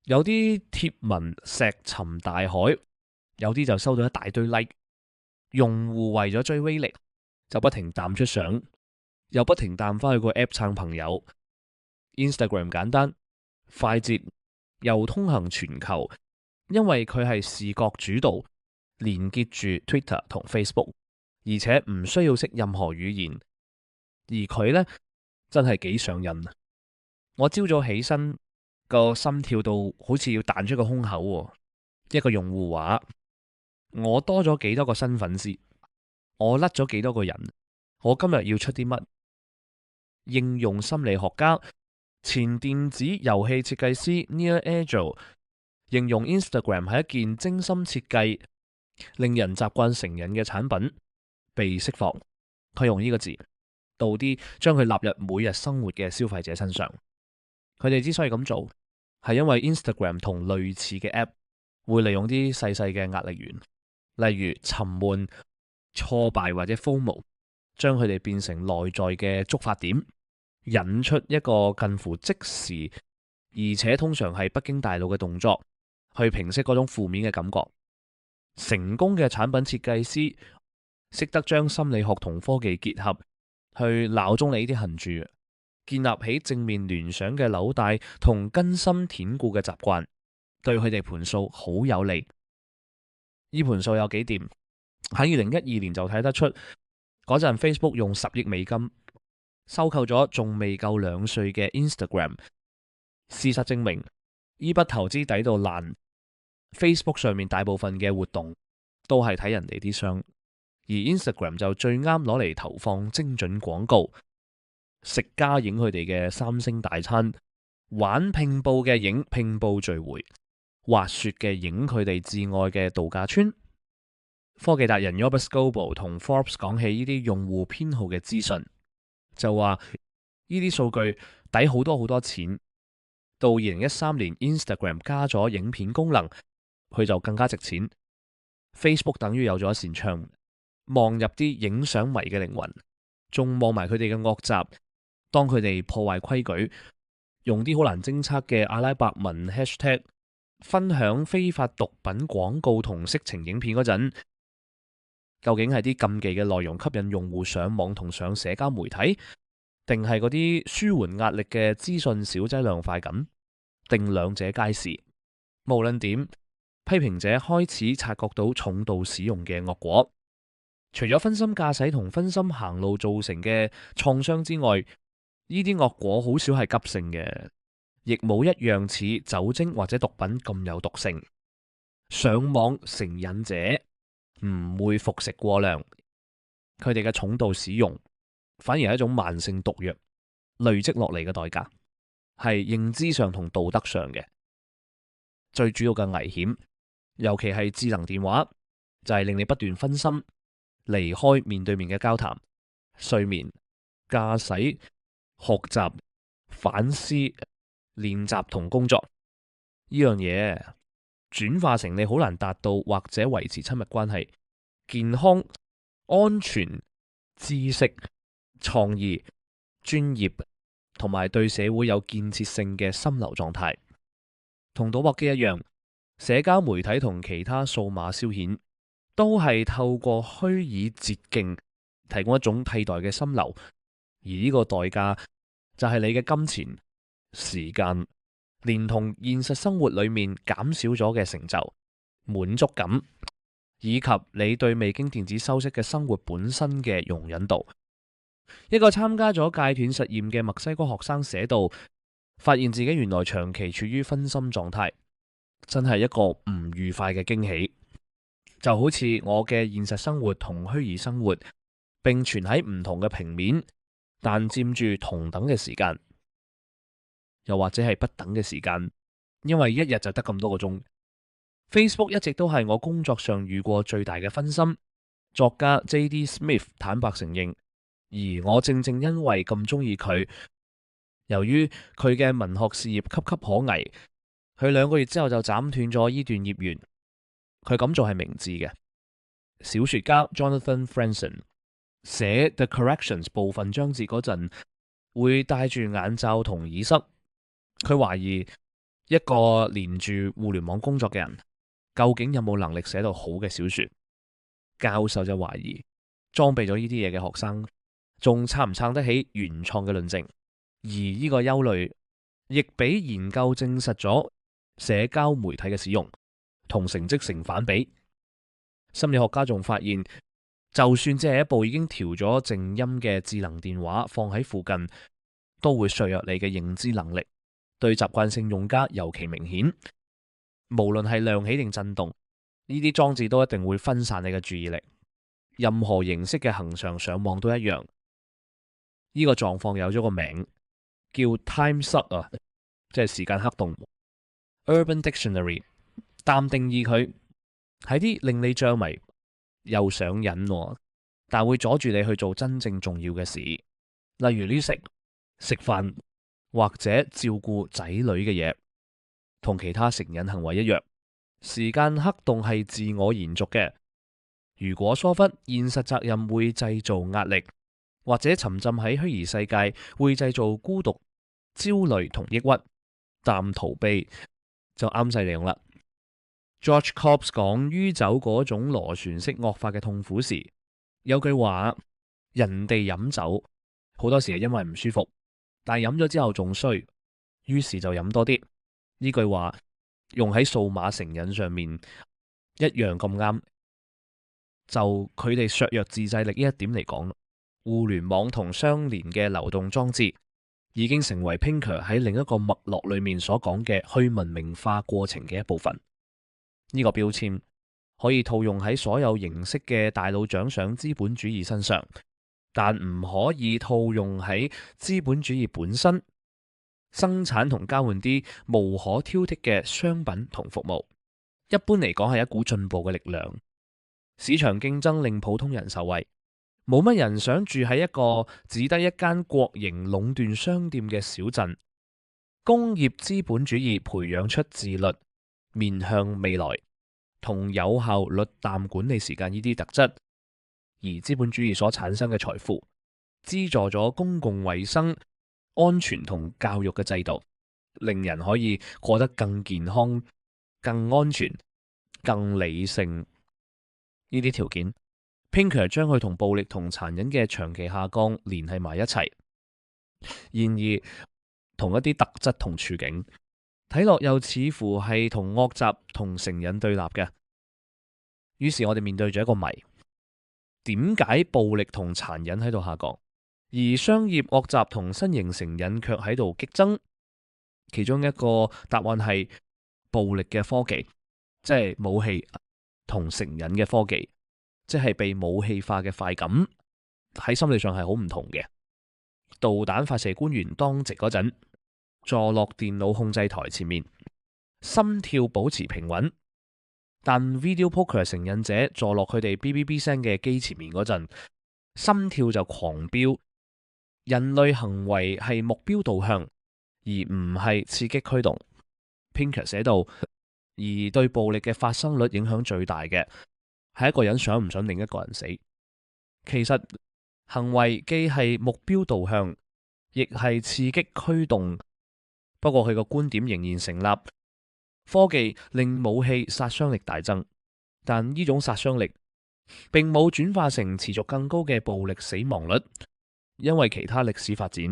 有啲貼文石沉大海，有啲就收到一大堆 like。用戶為咗追威力，就不停彈出相，又不停彈翻去個 app 撐朋友。Instagram 簡單、快捷又通行全球，因為佢係視覺主導，連結住 Twitter 同 Facebook， 而且唔需要識任何語言。而佢呢，真係幾上癮。我朝早起身，個心跳到好似要彈出個胸口。一個用戶話：我多咗幾多個新粉絲，我甩咗幾多個人，我今日要出啲乜？應用心理學家、前電子遊戲設計師 Neil Angel 形容 Instagram 係一件精心設計、令人習慣成癮嘅產品，被釋放。佢用呢個字，到啲將佢納入每日生活嘅消費者身上。佢哋之所以咁做，係因為 Instagram 同類似嘅 App 會利用啲細細嘅壓力源，例如沉悶、挫敗或者 FOMO，將佢哋變成內在嘅觸發點，引出一個近乎即時，而且通常係不經大腦嘅動作，去平息嗰種負面嘅感覺。成功嘅產品設計師識得將心理學同科技結合，去鬧中你呢啲恨住，建立起正面聯想嘅紐帶同根深蒂固嘅習慣，對佢哋盤數好有利。呢盤數有幾掂？喺2012年就睇得出，嗰陣 Facebook 用10億美金收購咗仲未夠2歲嘅 Instagram。事實證明，呢筆投資抵到爛。Facebook 上面大部分嘅活動都係睇人哋啲相，而 Instagram 就最啱攞嚟投放精準廣告。食家影佢哋嘅3星大餐，玩拼布嘅影拼布聚會，滑雪嘅影佢哋至愛嘅度假村。科技達人 Robert Scoble 同 Forbes 講起呢啲用戶偏好嘅資訊，就話呢啲數據抵好多好多錢。到2013年 Instagram 加咗影片功能，佢就更加值錢。Facebook 等於有咗一扇窗，望入啲影相迷嘅靈魂，仲望埋佢哋嘅惡習。當佢哋破壞規矩，用啲好難偵測嘅阿拉伯文 hashtag 分享非法毒品廣告同色情影片嗰陣，究竟係啲禁忌嘅內容吸引用戶上網同上社交媒體，定係嗰啲舒緩壓力嘅資訊小劑量快感，定兩者皆是？無論點，批評者開始察覺到重度使用嘅惡果。除咗分心駕駛同分心行路造成嘅創傷之外，呢啲惡果好少係急性嘅，亦冇一樣似酒精或者毒品咁有毒性。上網成癮者唔會服食過量，佢哋嘅重度使用反而係一種慢性毒藥，累積落嚟嘅代價係認知上同道德上嘅。最主要嘅危險，尤其係智能電話，就係令你不斷分心，離開面對面嘅交談、睡眠、駕駛、學習、反思、練習同工作呢樣嘢，轉化成你好難達到或者維持親密關係、健康、安全、知識、創意、專業同埋對社會有建設性嘅心流狀態。同賭博機一樣，社交媒體同其他數碼消遣都係透過虛擬捷徑提供一種替代嘅心流，而呢個代價就係你嘅金錢、時間，連同現實生活裏面減少咗嘅成就、滿足感，以及你對未經電子修飾嘅生活本身嘅容忍度。一個參加咗戒斷實驗嘅墨西哥學生寫道，發現自己原來長期處於分心狀態，真係一個唔愉快嘅驚喜。就好似我嘅現實生活同虛擬生活並存喺唔同嘅平面，但佔住同等嘅時間，又或者係不等嘅時間，因為一日就得咁多個鐘。Facebook 一直都係我工作上遇過最大嘅分心。作家 J.D. Smith 坦白承認，而我正正因為咁中意佢，由於佢嘅文學事業岌岌可危，佢2個月之後就斬斷咗呢段業緣。佢咁做係明智嘅。小說家 Jonathan Franzen 寫 The Corrections 部分章節嗰陣，會戴住眼罩同耳塞。佢懷疑一個連住互聯網工作嘅人，究竟有冇能力寫到好嘅小說？教授就懷疑裝備咗呢啲嘢嘅學生，仲撐唔撐得起原創嘅論證？而呢個憂慮亦俾研究證實咗社交媒體嘅使用同成績成反比。心理學家仲發現，就算只係一部已經調咗靜音嘅智能電話放喺附近，都會削弱你嘅認知能力。對習慣性用家尤其明顯。無論係亮起定震動，呢啲裝置都一定會分散你嘅注意力。任何形式嘅恆常上網都一樣。呢個狀況有咗個名，叫 Time Suck 啊，即係時間黑洞。Urban Dictionary 淡定義佢係啲令你着迷又上癮，但會阻住你去做真正重要嘅事，例如呢食飯或者照顧仔女嘅嘢。同其他成癮行為一樣，時間黑洞係自我延續嘅。如果疏忽，現實責任會製造壓力，或者沉浸喺虛擬世界會製造孤獨、焦慮同抑鬱，但逃避就啱晒你用啦。George Cobbs 講酗酒嗰種螺旋式惡化嘅痛苦時，有句話：人哋飲酒好多時係因為唔舒服，但係飲咗之後仲衰，於是就飲多啲。呢句話用喺數碼成癮上面一樣咁啱。就佢哋削弱自制力呢一點嚟講，互聯網同相連嘅流動裝置已經成為 Pinker 喺另一個脈絡裏面所講嘅去文明化過程嘅一部分。呢個標籤可以套用喺所有形式嘅大腦獎賞資本主義身上，但唔可以套用喺資本主義本身生產同交換啲無可挑剔嘅商品同服務。一般嚟講係一股進步嘅力量。市場競爭令普通人受惠，冇乜人想住喺一個只得一間國營壟斷商店嘅小鎮。工業資本主義培養出自律、面向未來同有效率淡管理時間呢啲特質，而資本主義所產生嘅財富資助咗公共衛生、安全同教育嘅制度，令人可以過得更健康、更安全、更理性。呢啲條件 Pinker 將佢同暴力同殘忍嘅長期下降聯繫埋一齊。然而，同一啲特質同處境睇落又似乎係同惡習同成癮對立嘅。於是我哋面對咗一個謎：點解暴力同殘忍喺度下降，而商業惡習同新型成癮卻喺度激增？其中一個答案係暴力嘅科技，即係武器，同成癮嘅科技，即係被武器化嘅快感，喺心理上係好唔同嘅。導彈發射官員當值嗰陣，坐落電腦控制台前面，心跳保持平穩；但 video poker 成癮者坐落佢哋 BBB 聲嘅機前面嗰陣，心跳就狂飆。人類行為係目標導向，而唔係刺激驅動。Pinker 寫道，而對暴力嘅發生率影響最大嘅係一個人想唔想另一個人死。其實行為既係目標導向，亦係刺激驅動。不過佢個觀點仍然成立。科技令武器殺傷力大增，但呢種殺傷力並冇轉化成持續更高嘅暴力死亡率，因為其他歷史發展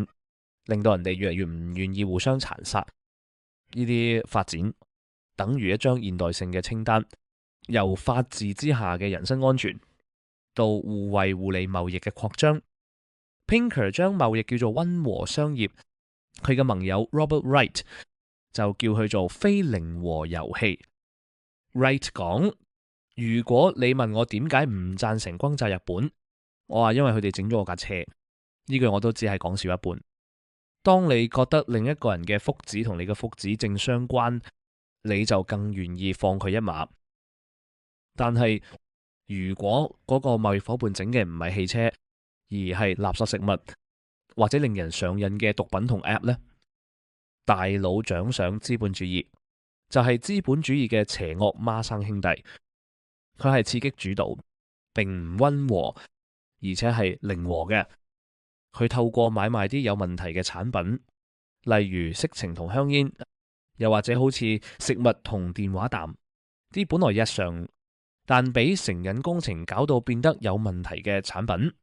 令到人哋越嚟越唔願意互相殘殺。呢啲發展等於一張現代性嘅清單，由法治之下嘅人身安全到互惠互利貿易嘅擴張。Pinker 將貿易叫做溫和商業，佢嘅盟友 Robert Wright 就叫佢做非零和遊戲。Wright 講：如果你問我點解唔贊成轟炸日本，我話因為佢哋整咗我架車。呢句我都只係講笑一半。當你覺得另一個人嘅福祉同你嘅福祉正相關，你就更願意放佢一馬。但係如果嗰個貿易夥伴整嘅唔係汽車，而係垃圾食物或者令人上癮嘅毒品同 App 呢？大腦獎賞資本主義就係資本主義嘅邪惡孖生兄弟。佢係刺激主導，並唔溫和，而且係零和嘅。佢透過買賣啲有問題嘅產品，例如色情同香煙，又或者好似食物同電話啖，啲本來日常但俾成癮工程搞到變得有問題嘅產品，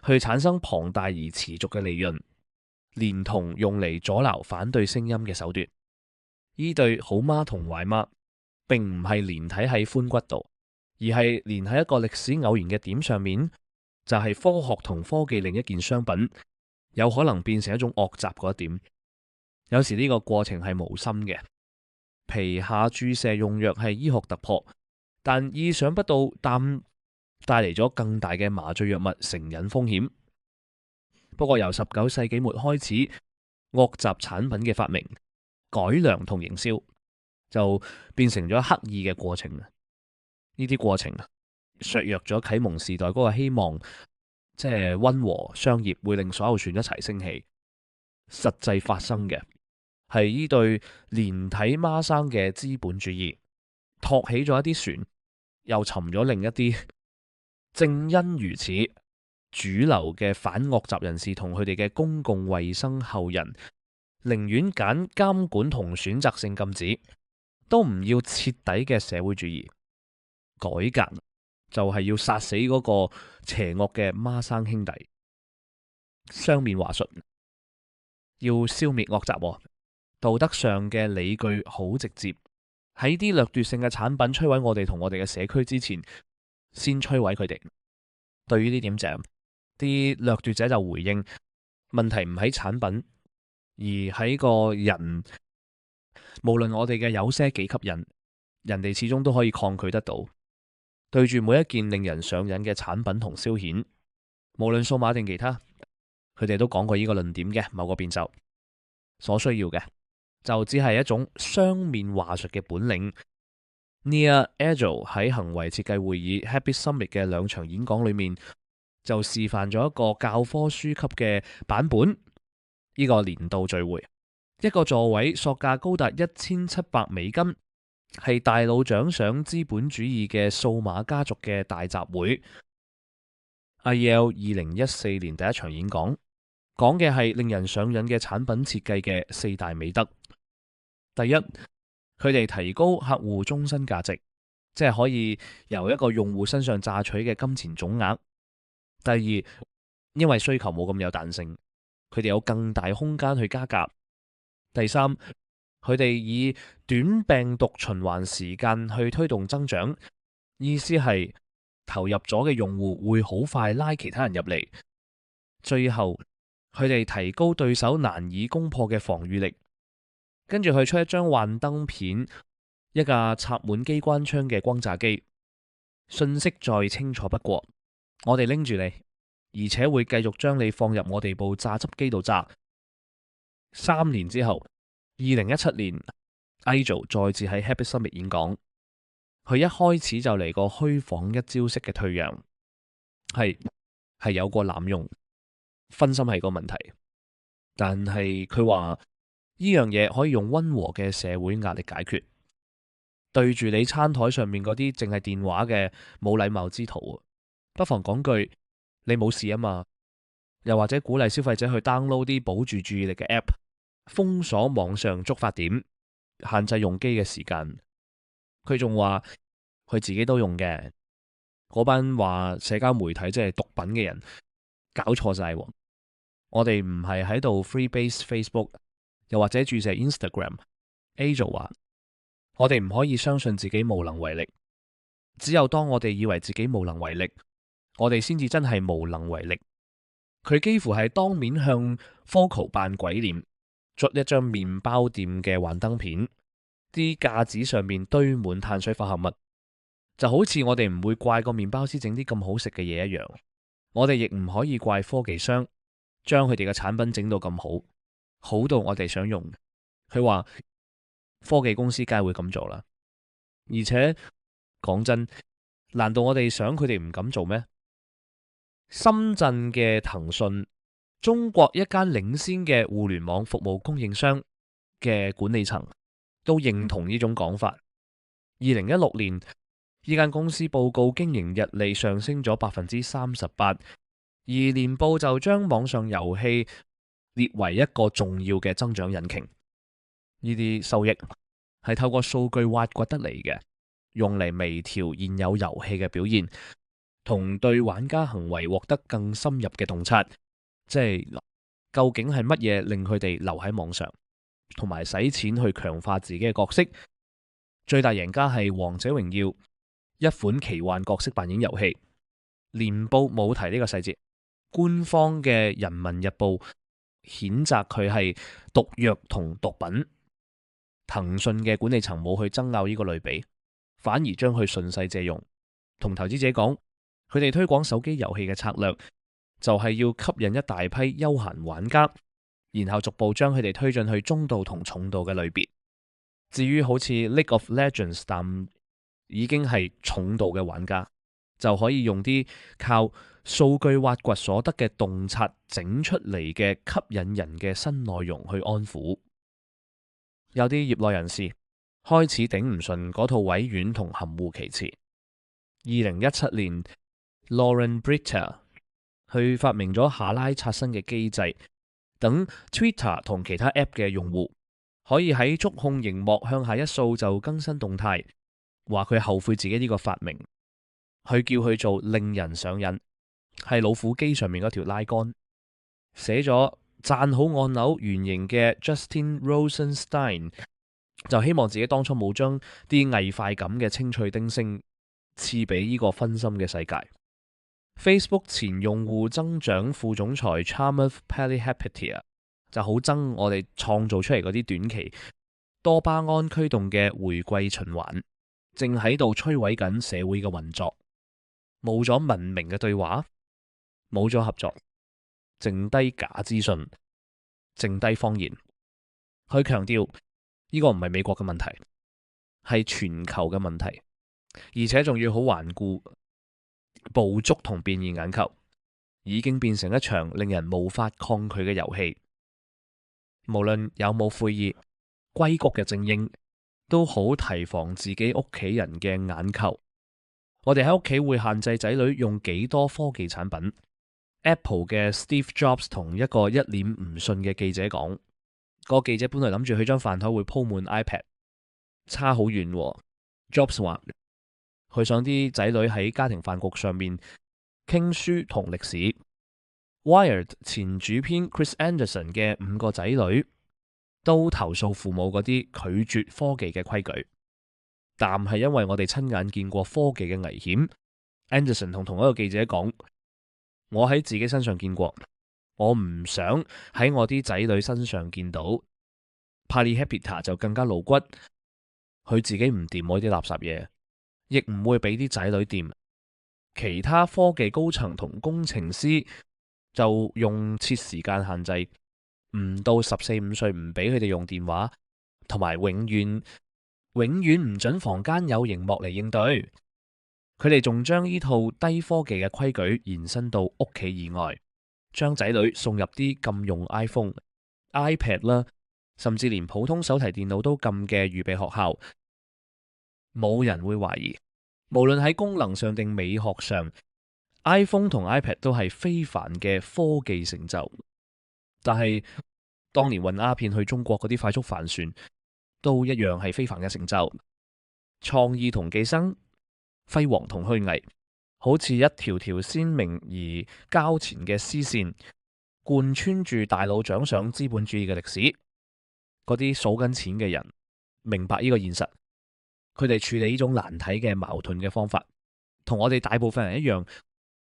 去產生龐大而持續嘅利潤，連同用嚟阻撓反對聲音嘅手段。呢對好媽同壞媽並唔係連體喺髖骨度，而係連喺一個歷史偶然嘅點上面，就係科學同科技另一件商品有可能變成一種惡習嗰一點。有時呢個過程係無心嘅，皮下注射用藥係醫學突破，但意想不到帶嚟咗更大嘅麻醉藥物成癮風險。不過由19世紀末開始，惡習產品嘅發明、改良同營銷就變成咗刻意嘅過程。呢啲過程削弱咗啟蒙時代嗰個希望，即係溫和商業會令所有船一齊升起。實際發生嘅係呢對連體孖生嘅資本主義托起咗一啲船，又沉咗另一啲。正因如此，主流嘅反惡習人士同佢哋嘅公共衛生後人，寧願揀監管同選擇性禁止，都唔要徹底嘅社會主義改革，就係要殺死嗰個邪惡嘅孖生兄弟。雙面話術，要消滅惡習。道德上嘅理據好直接，喺啲掠奪性嘅產品摧毀我哋同我哋嘅社區之前，先摧毀佢哋。對於呢點正，啲掠奪者就回應：問題唔喺產品，而喺個人。無論我哋嘅有些幾吸引，人哋始終都可以抗拒得到。對住每一件令人上癮嘅產品同消遣，無論數碼定其他，佢哋都講過呢個論點嘅某個變奏。所需要嘅就只係一種雙面話術嘅本領。Nir Eyal 喺行為設計會議 Habit Summit 嘅2場演講裏面，就示範咗一個教科書級嘅版本。呢個年度聚會，一個座位索價高達$1700，係大腦獎賞資本主義嘅數碼家族嘅大集會。Eyal 2014年第1場演講，講嘅係令人上癮嘅產品設計嘅4大美德。第一，佢哋提高客戶終身價值，即係可以由一個用戶身上榨取嘅金錢總額。第二，因為需求冇咁有彈性，佢哋有更大空間去加價。第三，佢哋以短病毒循環時間去推動增長，意思係投入咗嘅用戶會好快拉其他人入嚟。最後，佢哋提高對手難以攻破嘅防禦力。跟住佢出一張幻燈片，一架插滿機關槍嘅轟炸機，信息再清楚不過，我哋拎住你，而且會繼續將你放入我哋部榨汁機度榨。3年之後，2017年，Eyal再次喺 Habit Summit 演講，佢一開始就嚟個虛晃一招式嘅退讓，係有過濫用，分心係個問題，但係佢話呢樣嘢可以用溫和嘅社會壓力解決。對住你餐台上面嗰啲淨係電話嘅冇禮貌之徒，不妨講句你冇事啊嘛，又或者鼓勵消費者去 download 啲保住注意力嘅 app， 封鎖網上觸發點，限制用機嘅時間。佢仲話佢自己都用嘅，嗰班話社交媒體即係毒品嘅人搞錯晒。我哋唔係喺度 freebase Facebook， 又或者注射 Instagram。 Eyal 話我哋唔可以相信自己無能為力，只有當我哋以為自己無能為力，我哋先至真係無能為力。佢幾乎係當面向 Focal 扮鬼臉，捽一張麵包店嘅幻燈片，啲架子上面堆滿碳水化合物，就好似我哋唔會怪個麵包師整啲咁好食嘅嘢一樣。我哋亦唔可以怪科技商將佢哋嘅產品整到咁好，好到我哋想用。佢話科技公司梗係會咁做啦，而且講真，難道我哋想佢哋唔敢做咩？深圳嘅騰訊，中國一間領先嘅互聯網服務供應商嘅管理層都認同呢種講法。2016年，呢間公司報告經營溢利上升咗38%，而年報就將網上遊戲列為一個重要嘅增長引擎。呢啲收益係透過數據挖掘得嚟嘅，用嚟微調現有遊戲嘅表現，同對玩家行為獲得更深入嘅洞察，即係究竟係乜嘢令佢哋留喺網上，同埋使錢去強化自己嘅角色。最大贏家係《王者榮耀》，一款奇幻角色扮演遊戲。年報冇提呢個細節，官方嘅《人民日報》譴責佢係毒藥同毒品。騰訊嘅管理層冇去爭拗呢個類比，反而將佢順勢借用，同投資者講，佢哋推廣手機遊戲嘅策略就係要吸引一大批休閒玩家，然後逐步將佢哋推進去中度同重度嘅類別。至於好似 League of Legends 但已經係重度嘅玩家，就可以用啲靠數據挖掘所得嘅洞察整出嚟嘅吸引人嘅新內容去安撫。有啲業內人士開始頂唔順嗰套委婉同含糊其辭。2017年 Lauren Britta 去發明咗下拉刷新嘅機制，等 Twitter 同其他 App 嘅用戶可以喺觸控熒幕向下一掃就更新動態，話佢後悔自己呢個發明，佢叫佢做令人上癮，係老虎機上面嗰條拉杆，寫咗讚好按鈕原型嘅 Justin Rosenstein 就希望自己當初冇將啲偽快感嘅清脆叮聲賜俾呢個分心嘅世界。Facebook 前用戶增長副總裁 Chamath Palihapitiya 就好憎我哋創造出嚟嗰啲短期多巴胺驅動嘅回饋循環，正喺度摧毀緊社會嘅運作。冇咗文明嘅對話，冇咗合作，剩低假資訊，剩低謊言。佢強調呢個唔係美國嘅問題，係全球嘅問題，而且仲要好頑固。捕捉同變現眼球已經變成一場令人無法抗拒嘅遊戲。無論有冇悔意，硅谷嘅精英都好提防自己屋企人嘅眼球。我哋喺屋企會限制仔女用幾多科技產品。Apple 嘅 Steve Jobs 同一個一臉唔信嘅記者講，個記者本來諗住佢張飯台會鋪滿 iPad， 差好遠喎。Jobs 話佢想啲仔女喺家庭飯局上面傾書同歷史。Wired 前主編 Chris Anderson 嘅5個仔女都投訴父母嗰啲拒絕科技嘅規矩，但係因為我哋親眼見過科技嘅危險。Anderson 同一個記者講，我喺自己身上見過，我唔想喺我啲仔女身上見到。Palihapitiya 就更加露骨，佢自己唔掂嗰啲垃圾嘢，亦唔會俾啲仔女掂。其他科技高層同工程師就用設時間限制，唔到14、15歲唔俾佢哋用電話，同埋永遠唔准房間有熒幕嚟應對。佢哋仲將呢套低科技嘅規矩延伸到屋企以外，將仔女送入啲禁用 iPhone、iPad 啦，甚至連普通手提電腦都禁嘅預備學校。冇人會懷疑，無論喺功能上定美學上， iPhone 同 iPad 都係非凡嘅科技成就。但係當年運鴉片去中國嗰啲快速帆船都一樣係非凡嘅成就。創意同寄生，輝煌同虛偽，好似一條條鮮明而交纏嘅絲線，貫穿住大腦獎賞資本主義嘅歷史。嗰啲數緊錢嘅人明白呢個現實，佢哋處理呢種難睇嘅矛盾嘅方法，同我哋大部分人一樣，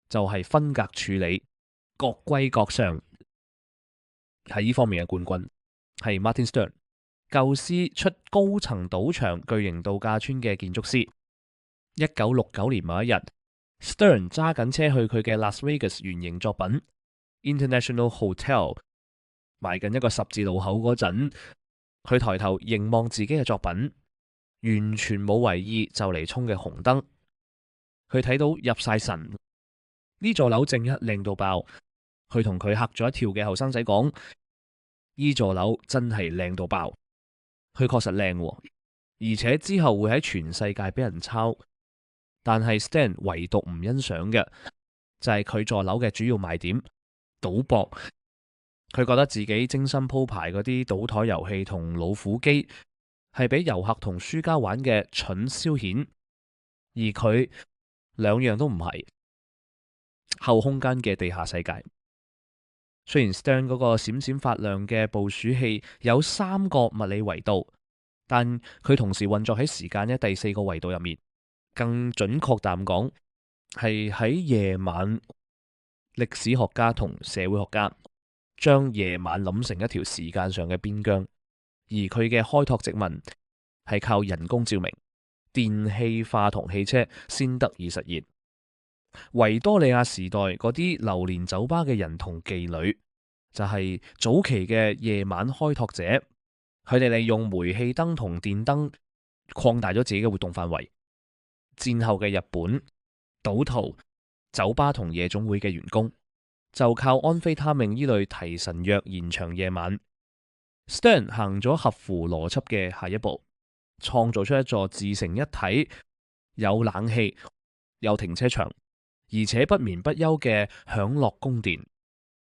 就係分隔處理，各歸各上。喺呢方面嘅冠軍係 Martin Stern， 構思出高層賭場巨型度假村嘅建築師。1969年某一日， Stern 揸緊車去佢嘅 Las Vegas 原型作品 International Hotel， 埋緊一個十字路口嗰陣，佢抬頭凝望自己嘅作品，完全冇為意就嚟衝嘅紅燈。佢睇到入晒神，呢座樓正一靚到爆。佢同佢嚇咗一跳嘅後生仔講，呢座樓真係靚到爆。佢確實靚喎，而且之後會喺全世界俾人抄。但係 Stern 唯獨唔欣賞嘅就係佢座樓嘅主要賣點賭博。佢覺得自己精心鋪排嗰啲賭台遊戲同老虎機係俾遊客同輸家玩嘅蠢消遣，而佢兩樣都唔係後空間嘅地下世界。雖然 Stern 嗰個閃閃發亮嘅捕鼠器有3個物理維度，但佢同時運作喺時間嘅第4個維度入面。更準確咁講，係喺夜晚，歷史學家同社會學家將夜晚諗成一條時間上嘅邊疆，而佢嘅開拓殖民係靠人工照明、電氣化同汽車先得以實現。維多利亞時代嗰啲流連酒吧嘅人同妓女，就係早期嘅夜晚開拓者。佢哋利用煤氣燈同電燈擴大咗自己嘅活動範圍。戰後嘅日本，賭徒、酒吧同夜總會嘅員工就靠安非他命呢類提神藥延長夜晚。Stern 行咗合乎邏輯嘅下一步，創造出一座自成一體、有冷氣、有停車場，而且不眠不休嘅享樂宮殿。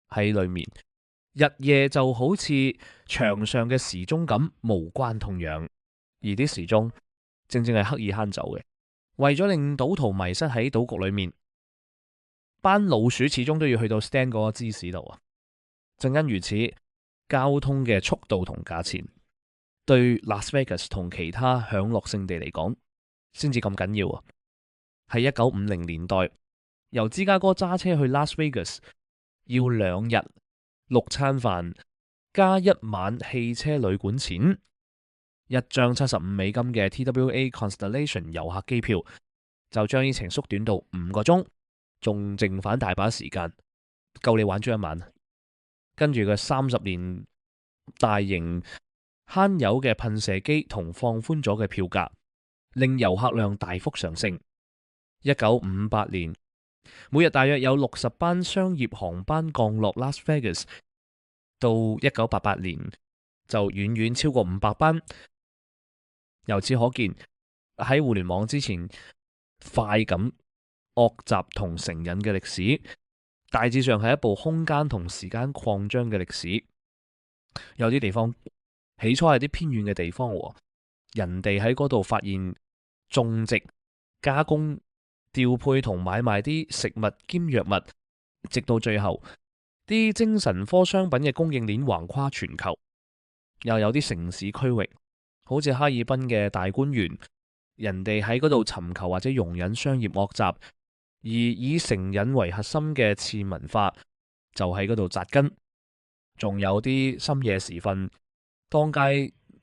喺裏面日夜就好似牆上嘅時鐘咁無關痛癢，而啲時鐘正正係刻意慳走嘅，為咗令賭徒迷失喺賭局裏面，班老鼠始終都要去到 stand 嗰個芝士度啊！正因如此，交通嘅速度同價錢對 Las Vegas 同其他享樂勝地嚟講先至咁緊要啊！喺1950年代，由芝加哥揸車去 Las Vegas 要2日6餐飯加1晚汽車旅館錢，一張$75嘅 TWA Constellation 遊客機票就將呢程縮短到5個鐘，仲剩返大把時間，夠你玩足一晚。跟住嘅30年大型慳油嘅噴射機同放寬咗嘅票價，令遊客量大幅上升。1958年，每日大約有60班商業航班降落 Las Vegas， 到1988年就遠遠超過500班。由此可見，喺互聯網之前，快感、惡習同成癮嘅歷史，大致上係一部空間同時間擴張嘅歷史。有啲地方起初係啲偏遠嘅地方，人哋喺嗰度發現種植、加工、調配同買賣啲食物兼藥物，直到最後啲精神科商品嘅供應鏈橫跨全球。又有啲城市區域，好似哈爾濱嘅大觀園，人哋喺嗰度尋求或者容忍商業惡習，而以成癮為核心嘅次文化就喺嗰度扎根。仲有啲深夜時分，當街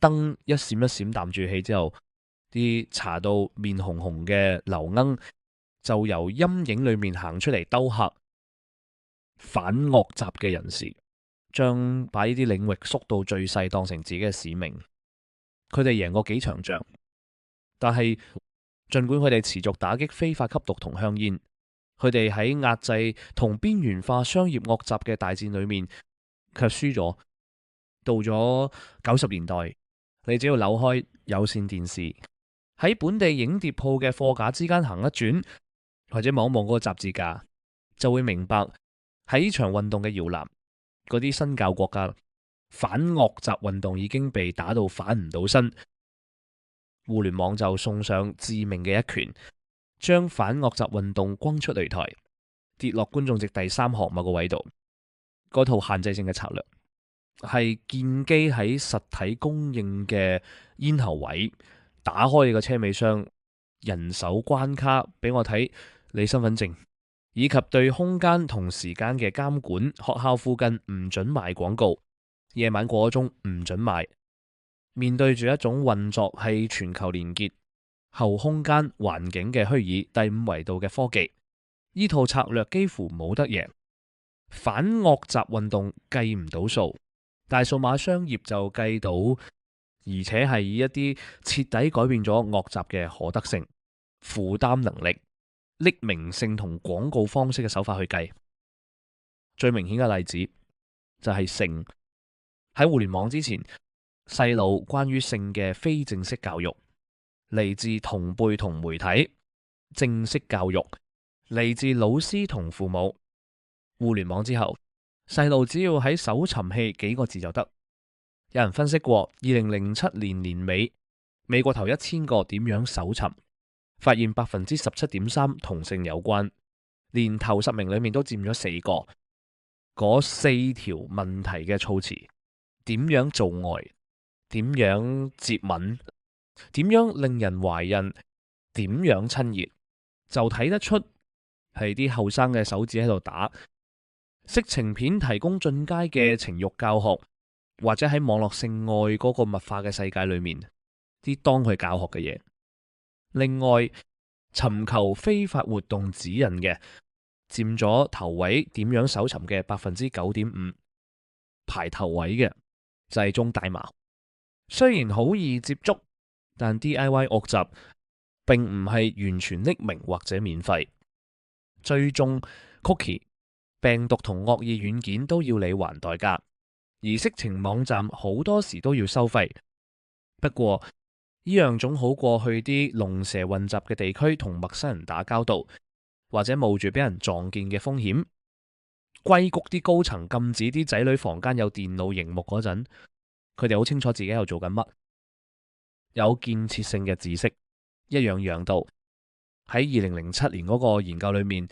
燈一閃一閃淡住氣之後，啲搽到面紅紅嘅流鶯就由陰影裏面行出嚟兜客。反惡習嘅人士將把呢啲領域縮到最細，當成自己嘅使命。佢哋贏過幾場仗，但係儘管佢哋持續打擊非法吸毒同香煙，佢哋喺壓制同邊緣化商業惡習嘅大戰裏面卻輸咗。到咗90年代，你只要扭開有線電視，喺本地影碟鋪嘅貨架之間行一轉，或者望一望嗰個雜誌架，就會明白喺呢場運動嘅搖籃，嗰啲新教國家反惡習運動已經被打到反唔到身。互聯網就送上致命嘅一拳，將反惡習運動轟出擂台，跌落觀眾席第3行某個位度。嗰套限制性嘅策略係建基喺實體供應嘅咽喉位，打開你個車尾箱，人手關卡俾我睇你身份證，以及對空間同時間嘅監管。學校附近唔准賣廣告，夜晚過咗鐘唔准賣。面對住一種運作係全球連結、後空間環境嘅虛擬第5維度嘅科技，呢套策略幾乎冇得贏。反惡習運動計唔到數，但係數碼商業就計到，而且係以一啲徹底改變咗惡習嘅可得性、負擔能力、匿名性同廣告方式嘅手法去計。最明顯嘅例子就係性。喺互聯網之前，細路關於性嘅非正式教育嚟自同輩同媒體，正式教育嚟自老師同父母。互聯網之後，細路只要喺搜尋器幾個字就得。有人分析過，2007年年尾美國頭1000個點樣搜尋，發現17.3%同性有關，連頭10名裏面都佔咗4個。嗰4條問題嘅措辭：點樣做愛？點樣接吻？點樣令人懷孕？點樣親熱？就睇得出係啲後生嘅手指喺度打。色情片提供進階嘅情慾教學，或者喺網絡性愛嗰個物化嘅世界裏面，啲當佢教學嘅嘢。另外，尋求非法活動指引嘅佔咗頭位，點樣搜尋嘅9.5%，排頭位嘅就係種大麻。雖然好易接觸，但 DIY 惡習並唔係完全匿名或者免費。追蹤 cookie、病毒同惡意軟件都要你還代價，而色情網站好多時都要收費。不過呢樣總好過去啲龍蛇混雜嘅地區同陌生人打交道，或者冒住俾人撞見嘅風險。硅谷啲高層禁止啲仔女房間有電腦熒幕嗰陣，佢哋好清楚自己喺度做緊乜，有建設性嘅知識一樣樣到。喺2007年嗰個研究裏面，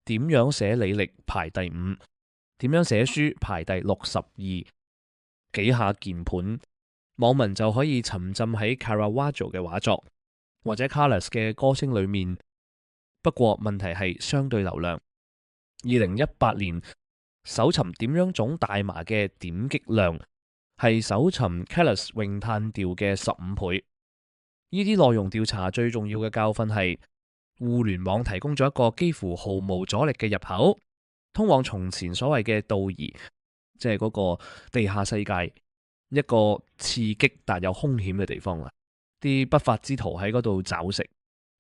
點樣寫履歷排第5，點樣寫書排第62，幾下鍵盤，網民就可以沉浸喺 Caravaggio 嘅畫作或者 Callas 嘅歌聲裏面。不過問題係相對流量。2018年搜尋點樣種大麻嘅點擊量係搜尋 Callas 詠嘆調嘅15倍。呢啲內容調查最重要嘅教訓係，互聯網提供咗一個幾乎毫無阻力嘅入口，通往從前所謂嘅道義，即係嗰個地下世界，一個刺激但有兇險嘅地方啊！啲不法之徒喺嗰度找食、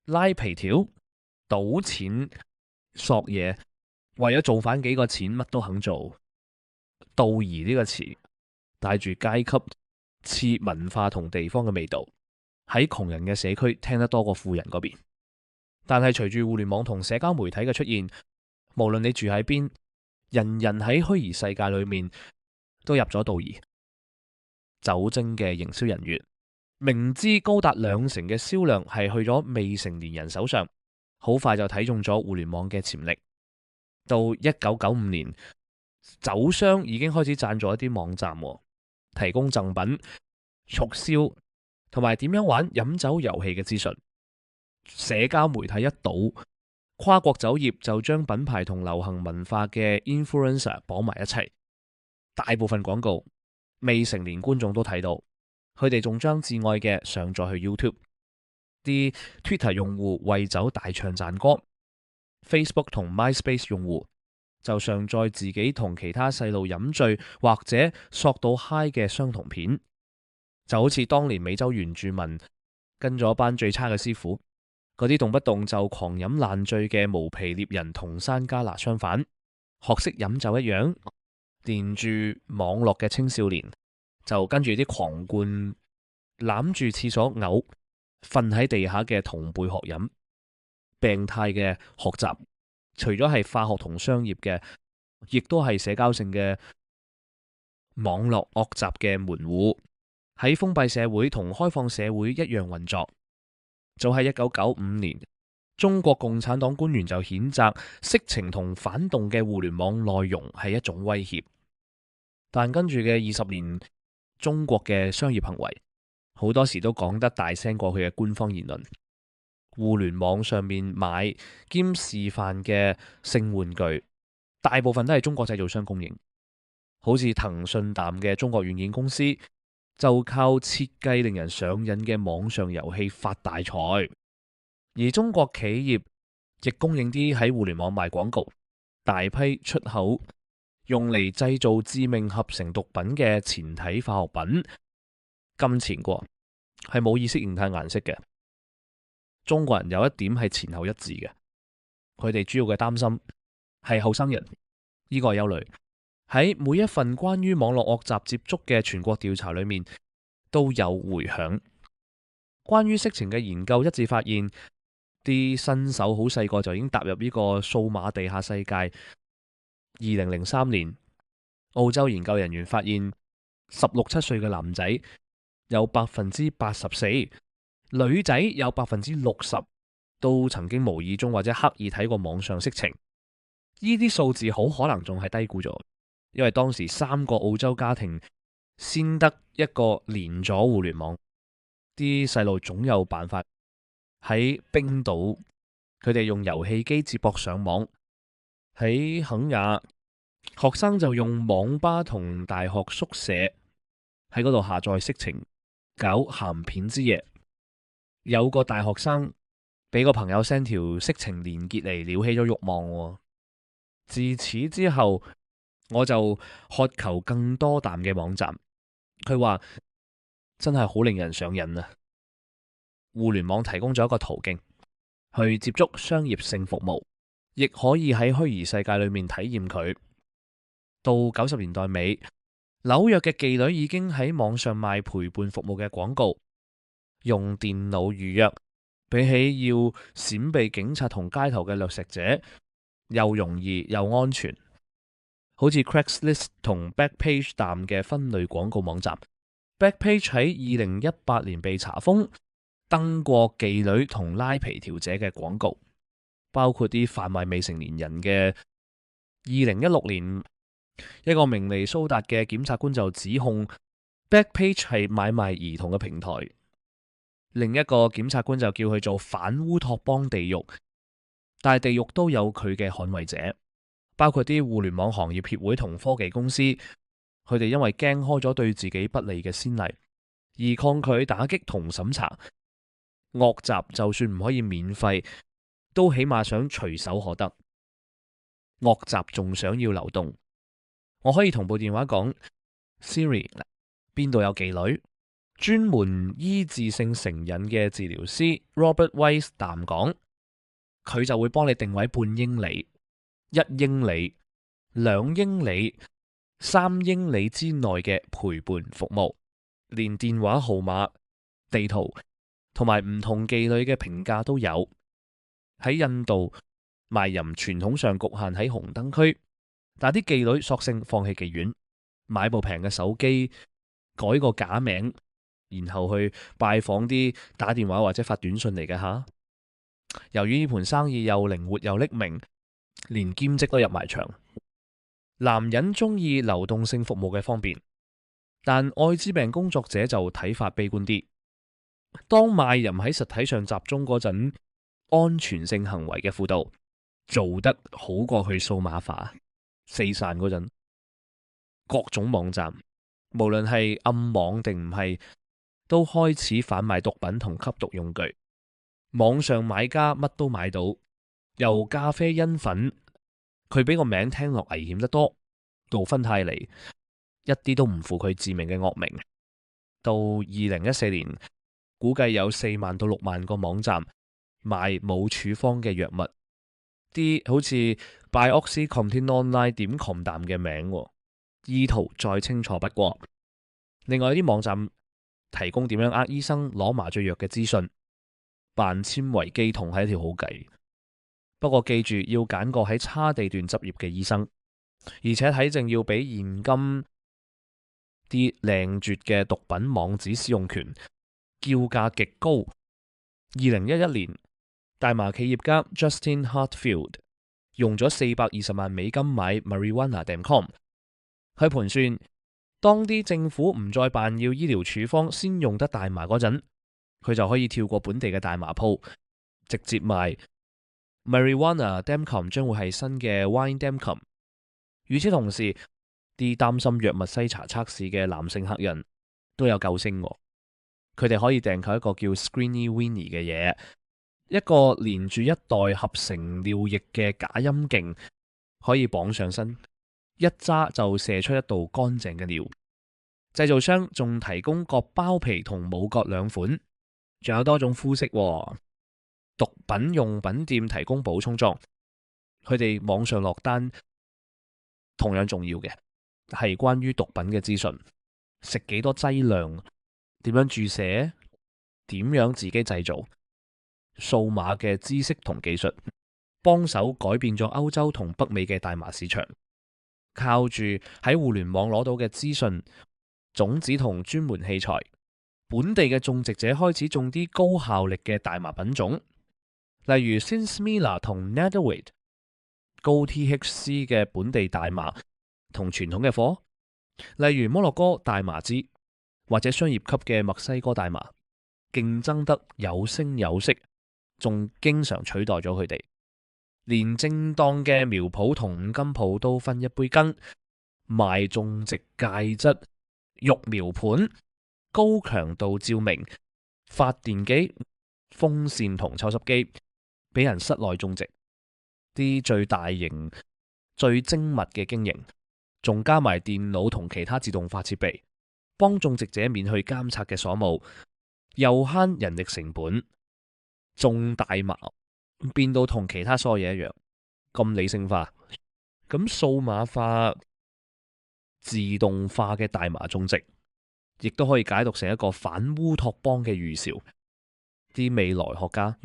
拉皮條、賭錢、索嘢，為咗造反幾個錢，乜都肯做。道義呢個詞帶住階級、次文化同地方嘅味道，喺窮人嘅社區聽得多過富人嗰邊。但係隨住互聯網同社交媒體嘅出現，無論你住喺邊，人人喺虛擬世界裏面都入咗道義。酒精嘅營銷人員明知高達20%嘅銷量係去咗未成年人手上，好快就睇中咗互聯網嘅潛力。到1995年，酒商已經開始贊助一啲網站，提供贈品、促銷同埋點樣玩飲酒遊戲嘅資訊。社交媒體一倒，跨國酒業就將品牌同流行文化嘅 influencer 綁埋一齊。大部分廣告未成年觀眾都睇到，佢哋仲將至愛嘅上載去 YouTube。啲 Twitter 用戶為酒大唱讚歌， Facebook 同 MySpace 用戶就上載自己同其他細路飲醉或者索到嗨嘅相同片，就好似當年美洲原住民跟咗班最差嘅師傅，嗰啲動不動就狂飲爛醉嘅毛皮獵人同山加拿相反，學識飲酒一樣，連住網絡嘅青少年就跟住啲狂灌攬住廁所嘔、瞓喺地下嘅同輩學飲，病態嘅學習，除咗係化學同商業嘅，亦都係社交性嘅網絡惡習嘅門戶，喺封閉社會同開放社會一樣運作。早喺1995年，中國共產黨官員就譴責色情同反動嘅互聯網內容係一種威脅。但跟住嘅20年，中國嘅商業行為好多時都講得大聲過佢嘅官方言論。互聯網上面買兼示範嘅性玩具，大部分都係中國製造商供應。好似騰訊淡嘅中國軟件公司，就靠設計令人上癮嘅網上遊戲發大財。而中國企業亦供應啲喺互聯網賣廣告，大批出口用嚟製造致命合成毒品嘅前體化學品。金錢國係冇意識形態顏色嘅。中國人有一點係前後一致嘅，佢哋主要嘅擔心係後生人，呢個係憂慮。喺每一份關於網絡惡習接觸嘅全國調查裏面都有回響。關於色情嘅研究一致發現，啲新手好細個就已經踏入呢個數碼地下世界。2003年，澳洲研究人員發現16、17歲嘅男仔有84%，女仔有60%都曾經無意中或者刻意睇過網上色情。呢啲數字好可能仲係低估咗，因為當時3個澳洲家庭先得一個連咗互聯網，啲細路總有辦法。喺冰島，佢哋用遊戲機接駁上網；喺肯亞，學生就用網吧同大學宿舍喺嗰度下載色情，搞鹹片之夜。有個大學生俾個朋友 send 條色情連結嚟，撩起咗慾望。自此之後，我就渴求更多淡嘅網站。佢話真係好令人上癮啊！互聯網提供咗一個途徑去接觸商業性服務，亦可以喺虛擬世界裏面體驗佢。到90年代尾，紐約嘅妓女已經喺網上賣陪伴服務嘅廣告。用電腦預約，比起要閃避警察同街頭嘅掠食者，又容易又安全。好似 Craigslist 同 Backpage 淡嘅分類廣告網站。Backpage 喺2018年被查封，登過妓女同拉皮條者嘅廣告，包括啲販賣未成年人嘅。2016年，一個明尼蘇達嘅檢察官就指控 Backpage 係買賣兒童嘅平台。另一個檢察官就叫佢做反烏托邦地獄，但係地獄都有佢嘅捍衛者，包括啲互聯網行業協會同科技公司，佢哋因為驚開咗對自己不利嘅先例，而抗拒打擊同審查。惡習就算唔可以免費，都起碼想隨手可得。惡習仲想要流動，我可以同部電話講 Siri， 邊度有妓女？專門醫治性成癮嘅治療師 Robert Weiss 淡講，佢就會幫你定位半英里、1英里、2英里、3英里之內嘅陪伴服務，連電話號碼、地圖同埋唔同妓女嘅評價都有。喺印度，賣淫傳統上局限喺紅燈區，但啲妓女索性放棄妓院，買部平嘅手機，改個假名，然後去拜訪啲打電話或者發短信嚟嘅吓。由於呢盤生意又靈活又匿名，連兼職都入埋場。男人中意流動性服務嘅方便，但愛滋病工作者就睇法悲觀啲。當賣淫喺實體上集中嗰陣，安全性行為嘅輔導做得好過去數碼化四散嗰陣，各種網站無論係暗網定唔係，都開始販賣毒品同吸毒用具。網上買家乜都買到，由咖啡因粉，佢比個名聽落危險得多，杜芬太尼一啲都唔負佢致命嘅惡名。到2014年，估計有4萬到6萬個網站賣冇處方嘅藥物，啲好似 BioxyContinOnline.com 淡嘅名，意圖再清楚不過。另外啲網站提供點樣呃醫生攞麻醉藥嘅資訊，扮纖維肌痛係一條好計。不過記住要揀個喺差地段執業嘅醫生，而且睇症要俾現金。啲靚絕嘅毒品網址使用權，叫價極高。2011年，大麻企業家 Justin Hartfield 用咗420萬美金買 Marijuana.com。佢盤算，當啲政府唔再辦要醫療處方先用得大麻嗰陣，佢就可以跳過本地嘅大麻鋪，直接賣 Marijuana.com 將會係新嘅 Wine.com。與此同時，啲擔心藥物篩查測試嘅男性客人都有救星喎。佢哋可以訂購一個叫 Screeny Weenie 嘅嘢，一個連住一袋合成尿液嘅假陰莖，可以綁上身，一揸就射出一道乾淨嘅尿。製造商仲提供割包皮同冇割兩款，仲有多種膚色喎。毒品用品店提供補充裝，佢哋網上落單同樣重要嘅係關於毒品嘅資訊，食幾多劑量，點樣注射，點樣自己製造，數碼嘅知識同技術幫手改變咗歐洲同北美嘅大麻市場。靠住喺互聯網攞到嘅資訊、種子同專門器材，本地嘅種植者開始種啲高效力嘅大麻品種，例如 Sinsemilla 同 Netherweed 高 THC 嘅本地大麻同傳統嘅貨，例如摩洛哥大麻枝或者商業級嘅墨西哥大麻，競爭得有聲有色，仲經常取代咗佢哋。連正當嘅苗圃同五金鋪都分一杯羹，賣種植介質、育苗盤、高強度照明、發電機、風扇同抽濕機，俾人室內種植。啲最大型、最精密嘅經營，仲加埋電腦同其他自動化設備，幫種植者免去監察嘅所務，又慳人力成本。種大麻變到同其他所有嘢一樣咁理性化，咁數碼化、自動化嘅大麻種植，亦都可以解讀成一個反烏托邦嘅預兆。啲未來學家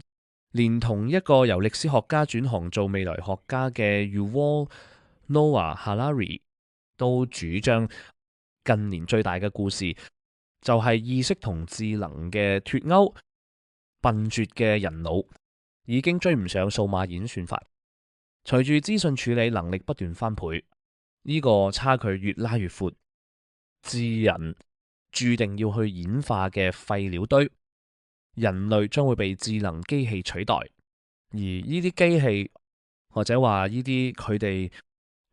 連同一個由歷史學家轉行做未來學家嘅 Yuval Noah Harari 都主張近年最大嘅故事就係意識同智能嘅脫鈎，笨拙嘅人腦已經追唔上數碼演算法。隨住資訊處理能力不斷翻倍，呢個差距越拉越闊，智人注定要去演化嘅廢料堆，人類將會被智能機器取代，而呢啲機器或者話呢啲佢哋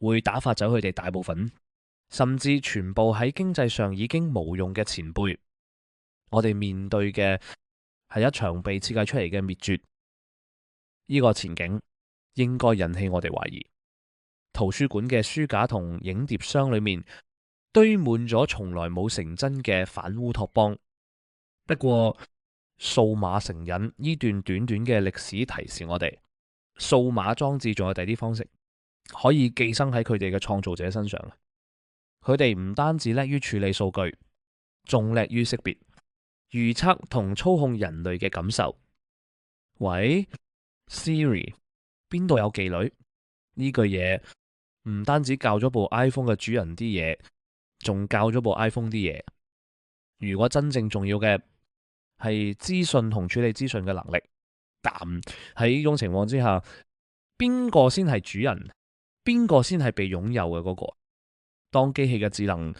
會打發走佢哋大部分，甚至全部喺經濟上已經無用嘅前輩。我哋面對嘅係一場被設計出嚟嘅滅絕，呢個前景應該引起我哋懷疑。圖書館嘅書架同影碟箱裏面堆滿咗從來冇成真嘅反烏托邦。不過數碼成癮呢段短短嘅歷史提示我哋，數碼裝置仲有第啲方式可以寄生喺佢哋嘅創造者身上。佢哋唔單止叻於處理數據，仲叻於識別、預測同操控人類嘅感受。喂，Siri， 邊度有妓女？呢句嘢唔單止教咗部 iPhone 嘅主人啲嘢，仲教咗部 iPhone 啲嘢。如果真正重要嘅係資訊同處理資訊嘅能力，但喺呢種情況之下，邊個先係主人？邊個先係被擁有嘅嗰個？當機器嘅智能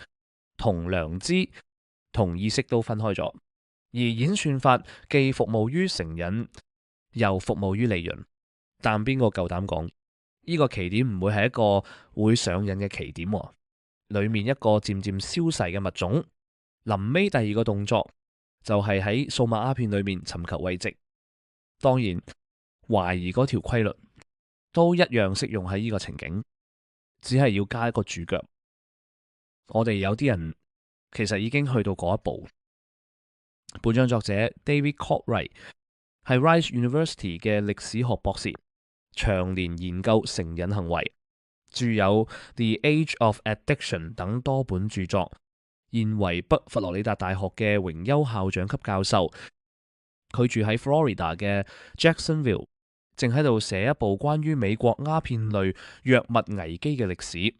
同良知同意識都分開咗，而演算法既服務於成癮，又服務於利潤，但邊個夠膽講呢個奇點唔會係一個會上癮嘅奇點？裏面一個漸漸消逝嘅物種，臨尾第二個動作就係喺數碼鴉片裏面尋求慰藉。當然，懷疑嗰條規律都一樣適用喺呢個情景，只係要加一個主腳。我哋有啲人其實已經去到嗰一步。本章作者 David Courtwright 係 Rice University 嘅歷史學博士，長年研究成癮行為，著有《The Age of Addiction》等多本著作，現為北佛羅里達大學嘅榮休校長級教授。佢住喺 Florida 嘅 Jacksonville，正喺度寫一部關於美國鴉片類藥物危機嘅歷史。